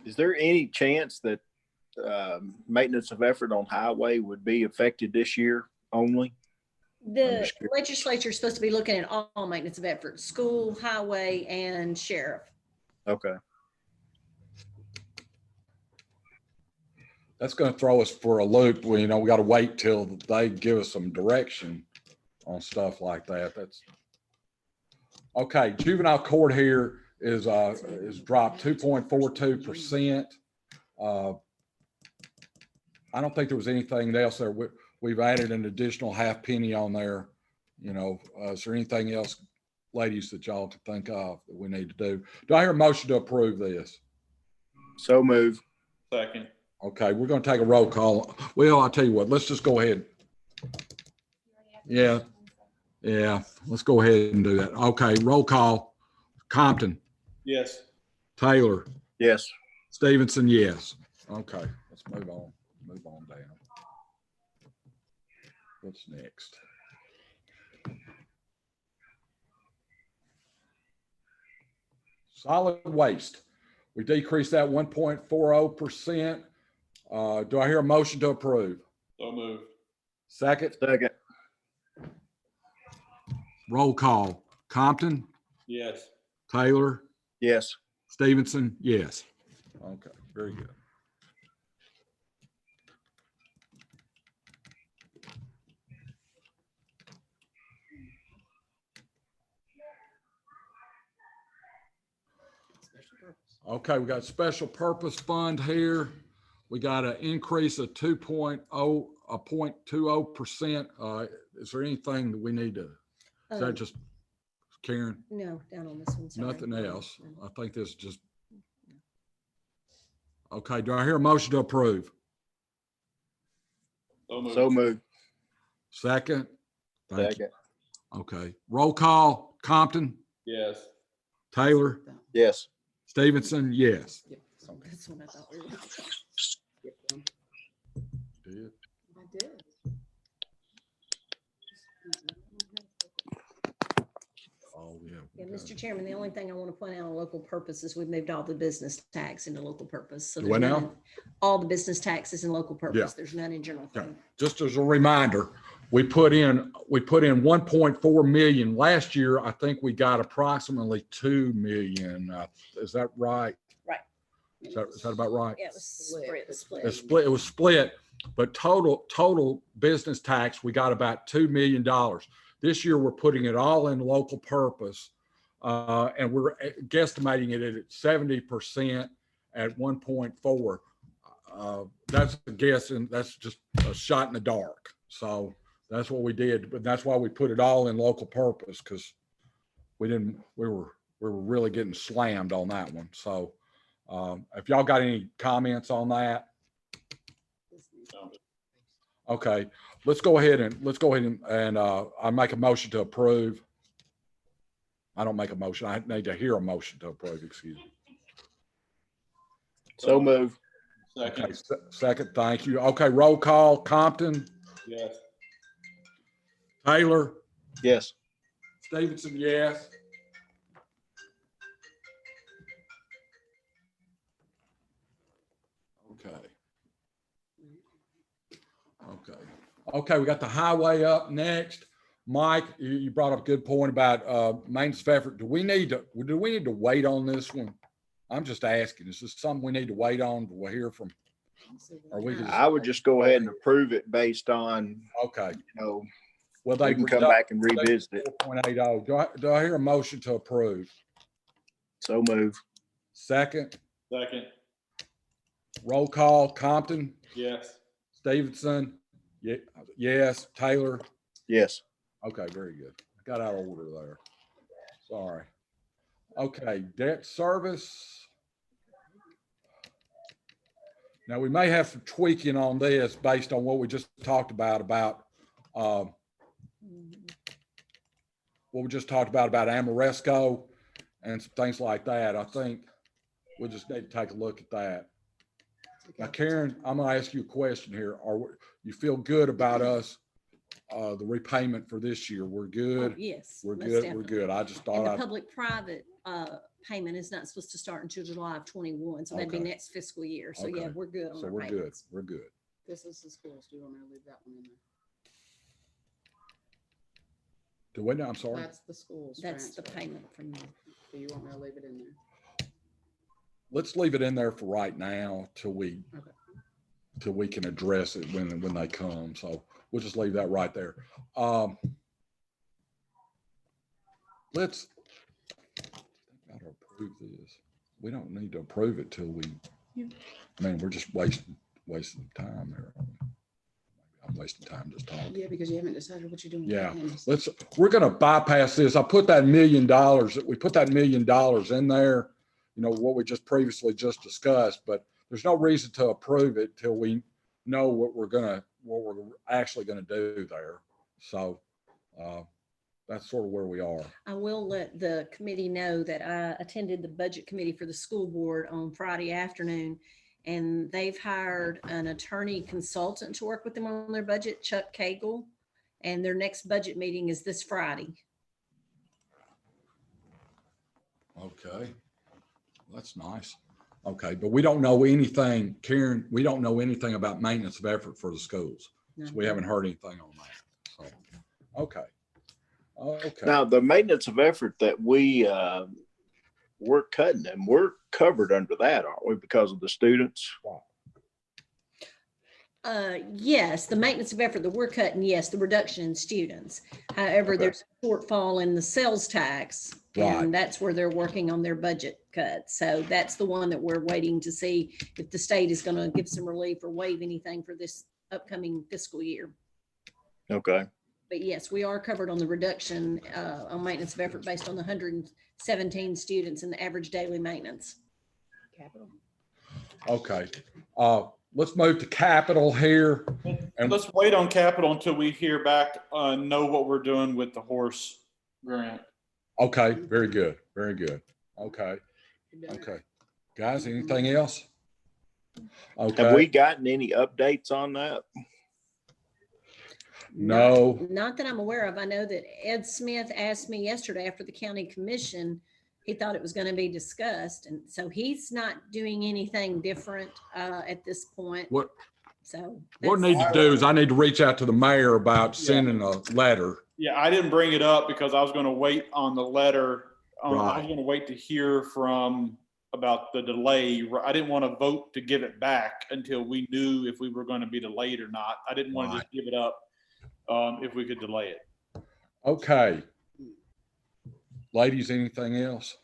Is there any chance that maintenance of effort on highway would be affected this year only? The legislature is supposed to be looking at all maintenance of effort, school, highway, and sheriff. Okay. That's going to throw us for a loop. We got to wait till they give us some direction on stuff like that. That's okay. Juvenile court here is dropped 2.42%. I don't think there was anything else there. We've added an additional half penny on there. Is there anything else, ladies, that y'all can think of that we need to do? Do I hear a motion to approve this? So move. Second. Okay, we're going to take a roll call. Well, I'll tell you what, let's just go ahead. Yeah. Let's go ahead and do that. Okay, roll call. Compton, Yes. Taylor, Yes. Stevenson, yes. Okay, let's move on down. What's next? Solid waste. We decreased that 1.40%. Do I hear a motion to approve? So moved. Second, Second. roll call. Compton, Yes. Taylor, Yes. Stevenson, yes. Okay, very good. Special purpose. Okay, we got special purpose fund here. We got an increase of 0.20%. Is there anything that we need to, is that Um, just, Karen, No, down on this one. sorry. nothing else? I think this is just, Okay, do I hear a motion to approve? So moved. Second? Thank you. Second. Okay, roll call, Compton, Yes. Taylor, Yes. Stevenson, yes. Yep, so That's what I thought we were. skip one. I did. Oh, yeah. Yeah, Mr. Chairman, the only thing I want to point out on local purpose is we've moved all the business tax into local purpose. So Do there's what none now? in- all the business taxes in local purpose. Yeah. There's none in general Okay. fund. Just as a reminder, we put in 1.4 million. Last year, I think we got approximately 2 million. Is that right? Right. Is that about right? Yeah, it was split. It was split, but total business tax, we got about $2 million. This year, we're putting it all in local purpose. And we're guesstimating it at 70% at 1.4. That's a guess, and that's just a shot in the dark. So that's what we did, but that's why we put it all in local purpose, because we were really getting slammed on that one. So if y'all got any comments on that, okay, let's go ahead and I make a motion to approve. I don't make a motion. I need to hear a motion to approve, excuse me. So moved. Okay, second, thank you. Okay, roll call, Compton, Yes. Taylor, Yes. Stevenson, yes. Okay. Okay, we got the highway up next. Mike, you brought up a good point about maintenance of effort. Do we need to wait on this one? I'm just asking, is this something we need to wait on to hear from? Or we I would just go ahead and approve it based on, Okay, well, we they can come back and revisit it. 4.80. Do I hear a motion to approve? So move. Second, Second. roll call, Compton, Yes. Stevenson, yes, Taylor. Yes. Okay, very good. Got out of order there. Sorry. Okay, debt service. Now, we may have some tweaking on this based on what we just talked about Amoresco and some things like that. I think we just need to take a look at that. Now, Karen, I'm gonna ask you a question here. You feel good about us, the repayment for this year? We're good? Oh, yes. We're most good, we're definitely. good. I just And thought the I'd, public-private payment is not supposed to start until July of 21, so that'd be Okay. next fiscal year. So yeah, Okay. we're good on so our we're good, payments. we're good. This is the schools. Do you want me to leave that one in there? Do we know? I'm sorry. That's the schools. That's the transfer. payment from them. Do you want me to leave it in there? Let's leave it in there for right now till we can address it when they come. So we'll just leave that right there. Let's gotta approve this. We don't need to approve it till we, I mean, we're just wasting time there. I'm wasting time just talking. Yeah, because you haven't decided what you're doing. with Yeah. plans. We're gonna bypass this. I put that $1 million, we put that $1 million in there, what we just previously just discussed, but there's no reason to approve it till we know what we're actually gonna do there. So, that's sort of where we are. I will let the committee know that I attended the budget committee for the school board on Friday afternoon, and they've hired an attorney consultant to work with them on their budget, Chuck Cagle, and their next budget meeting is this Friday. Okay. That's nice. Okay, but we don't know anything, Karen, we don't know anything about maintenance of effort for the schools. So we haven't heard anything on that. So, okay. Okay. Now, the maintenance of effort that we're cutting, and we're covered under that, aren't we, because of the students? Yes, the maintenance of effort that we're cutting, yes, the reduction in students. However, Okay. there's a shortfall in the sales tax, Right. and that's where they're working on their budget cut. So that's the one that we're waiting to see if the state is going to give some relief or waive anything for this upcoming fiscal year. Okay. But yes, we are covered on the reduction on maintenance of effort based on the 117 students and the average daily maintenance. Capital. Okay. Let's move to capital here. And Let's wait on capital until we hear back, know what we're doing with the horse grant. okay, very good, very good. Okay, okay. Guys, anything else? Have Okay, we gotten any updates on that? no, Not that I'm aware of. I know that Ed Smith asked me yesterday after the county commission, he thought it was going to be discussed. And so he's not doing anything different at this point. what, So. what I that's- need to do is I need to reach out to the mayor about sending a letter. Yeah, I didn't bring it up because I was gonna wait on the letter. I was Right. gonna wait to hear from about the delay. I didn't want to vote to give it back until we knew if we were gonna be delayed or not. I didn't want to just give it up if we could delay it. Okay. Ladies, anything else?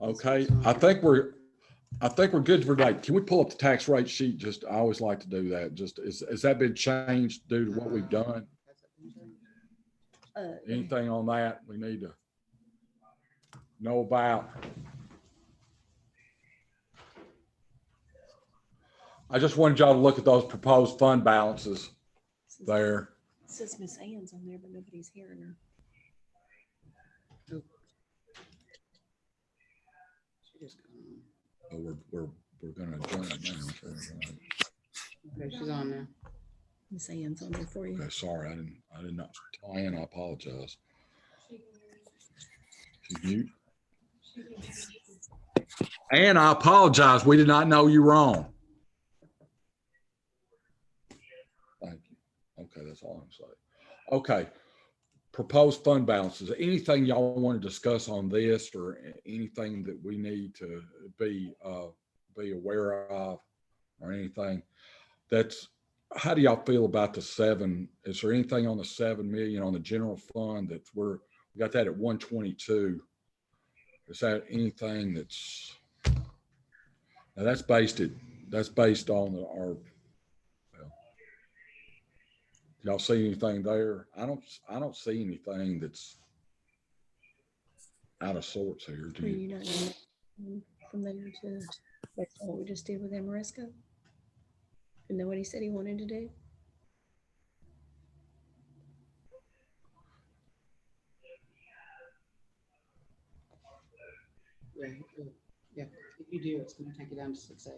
Okay, I think we're good for tonight. Can we pull up the tax rate sheet? Just, I always like to do that. Just, has that been changed due to what we've done? Anything on that we need to know about? I just wanted y'all to look at those proposed fund balances there. It says Miss Ann's on there, but nobody's hearing her. She just gone. Oh, we're gonna adjourn now. Okay, she's on now. Miss Ann's on there for you. Okay, sorry, I did not, Diane, I apologize. She's mute. And I apologize, we did not know you were on. Thank you. Okay, that's all I'm saying. Okay. Proposed fund balances, anything y'all want to discuss on this or anything that we need to be aware of or anything? That's, how do y'all feel about the 7? Is there anything on the 7 million on the general fund that we got that at 122? Is that anything that's, now that's based on our, well, y'all see anything there? I don't see anything that's out of sorts here. Do Are you? you not gonna from there to, that's what we just did with Amoresco? Isn't that what he said he wanted to do? Yeah, if you do, it's gonna take it down to 6.8.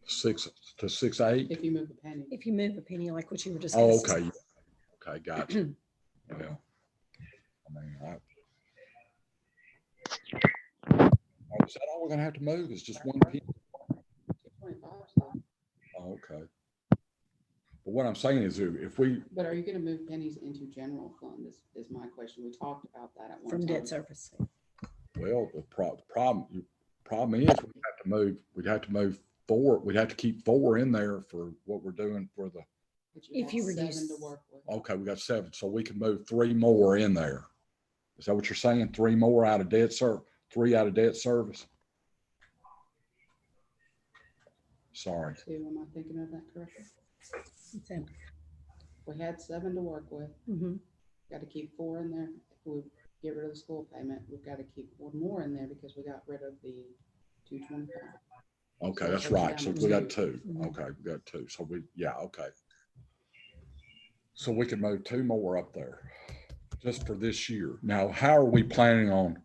6 to 6.8? If you move a penny. If you move a penny like what you were Oh, discussing. okay. Okay, gotcha. Well, I mean, is that all we're gonna have to move? Is just one penny? 25, so. Oh, okay. But what I'm saying is if we, But are you gonna move pennies into general fund is my question. We talked about that at one From time. debt service. well, the problem is we'd have to move 4, we'd have to keep 4 in there for what we're doing for the, But If have you 7 reduce- to work with. okay, we got 7, so we can move 3 more in there. Is that what you're saying? 3 more out of debt 3 out of debt service? Sorry. 2, am I thinking of that correctly? So, We had 7 to work with. mhm. Got to keep 4 in there. If we get rid of the school payment, we've got to keep 1 more in there because we got rid of the 225. Okay, So that's it's right. down So to we got 2. 2. Mhm. Okay, we got 2. So okay. So we can move 2 more up there just for this year. Now, how are we planning on,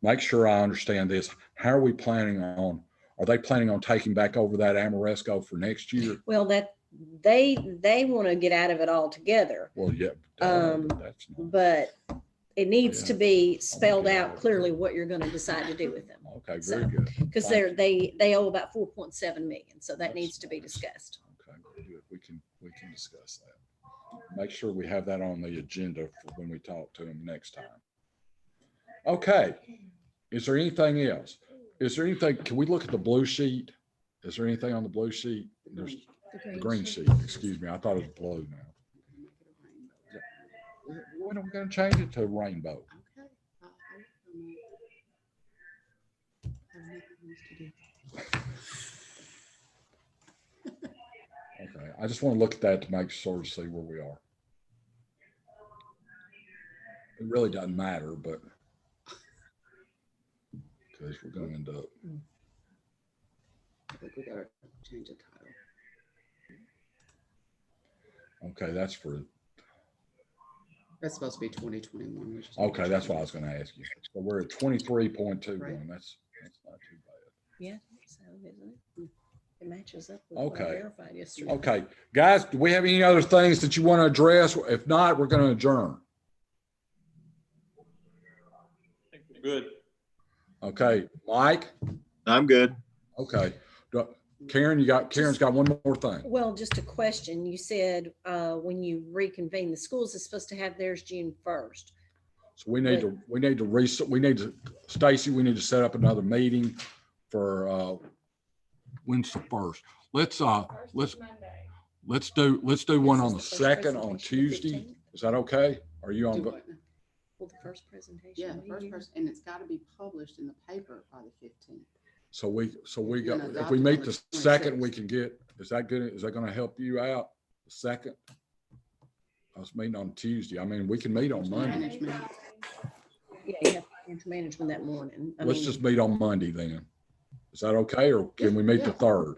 make sure I understand this. How are we planning on, are they planning on taking back over that Amoresco for next year? Well, that, they want to get out of it altogether, Well, yeah. That's not, but it needs to Yeah. be spelled out clearly what you're going to decide to do with them. okay, So, very good. Because Thank they owe about 4.7 million, so that That's- needs to be discussed. Okay, very good. We can discuss that. Make sure we have that on the agenda for when we talk to them next time. Okay. Is there anything else? Is there anything, can we look at the blue sheet? Is there anything on the blue sheet? There's the green sheet, excuse me. I thought it was blue now. When are we gonna change it to rainbow? Okay. I'll make it used to do. Okay, I just want to look at that to make sure to see where we are. It really doesn't matter, but because we're going to end up. think we gotta change the title. Okay, that's for, That's supposed to be 2021. okay, that's what I was gonna ask you. So we're at 23.21. Right. That's not too bad. Yeah, so isn't it? It matches up with what I Okay. verified yesterday. Okay, guys, do we have any other things that you want to address? If not, we're gonna adjourn. I think we're good. Okay, Mike? I'm good. Okay. Karen's got one more thing. Well, just a question. You said when you reconvene, the schools is supposed to have theirs June 1st. So we need to, Stacy, we need to set up another meeting for, when's the first? Let's Monday. do one on the Is this first second on presentation the Tuesday. 15th? Is that okay? Are you Do on? what now? Well, the first presentation. Yeah, what do you first do? person, and it's gotta be published in the paper by the 15th. So we You're got, gonna if adopt we it meet on the the second, we 26th. can get, is that good? Is that gonna help you out? The second? I was meeting on Tuesday. I mean, we can meet on Monday. Management. Yeah, you have financial management that morning. I Let's mean, just meet on Monday then. Is that okay? Or can we meet the Yeah. third?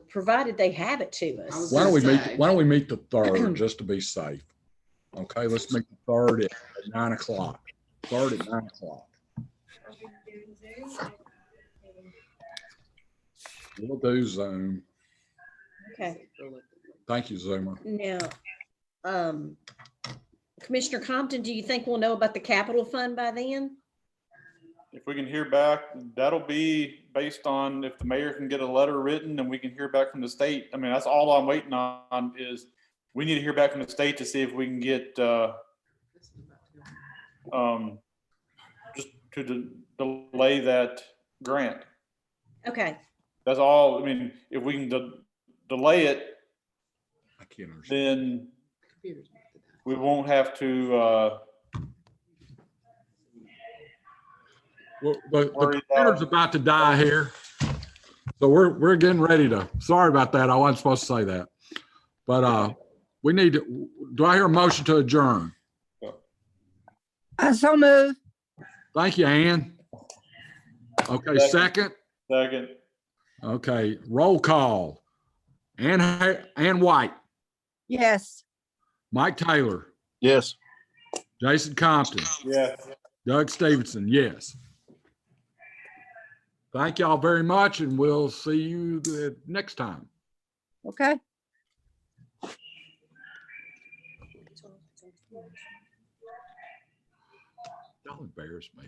provided they have it to I us. was Why don't we gonna meet, say. why don't we meet the third just to be safe? Okay, let's meet the third at 9 o'clock. Third at 9 o'clock. Are we doing Zoom? We'll do Zoom. Okay. Thank you, Zoomer. Now, Commissioner Compton, do you think we'll know about the capital fund by then? If we can hear back, that'll be based on if the mayor can get a letter written and we can hear back from the state. I mean, that's all I'm waiting on is we need to hear back from the state to see if we can get, just to delay that grant. Okay, That's all. I mean, if we can delay it, I can't understand. then Computers have to die. we won't have to, Well, the worry computer's about to die here. So we're getting ready to, sorry about that. I wasn't supposed to say that. But we need to, do I hear a motion to adjourn? I so move. Thank you, Ann. Okay, second. second. Okay, roll call. Ann White, Yes. Mike Taylor, Yes. Jason Compton, Yeah. Doug Stevenson, yes. Thank y'all very much, and we'll see you next time. Okay. Y'all embarrass me.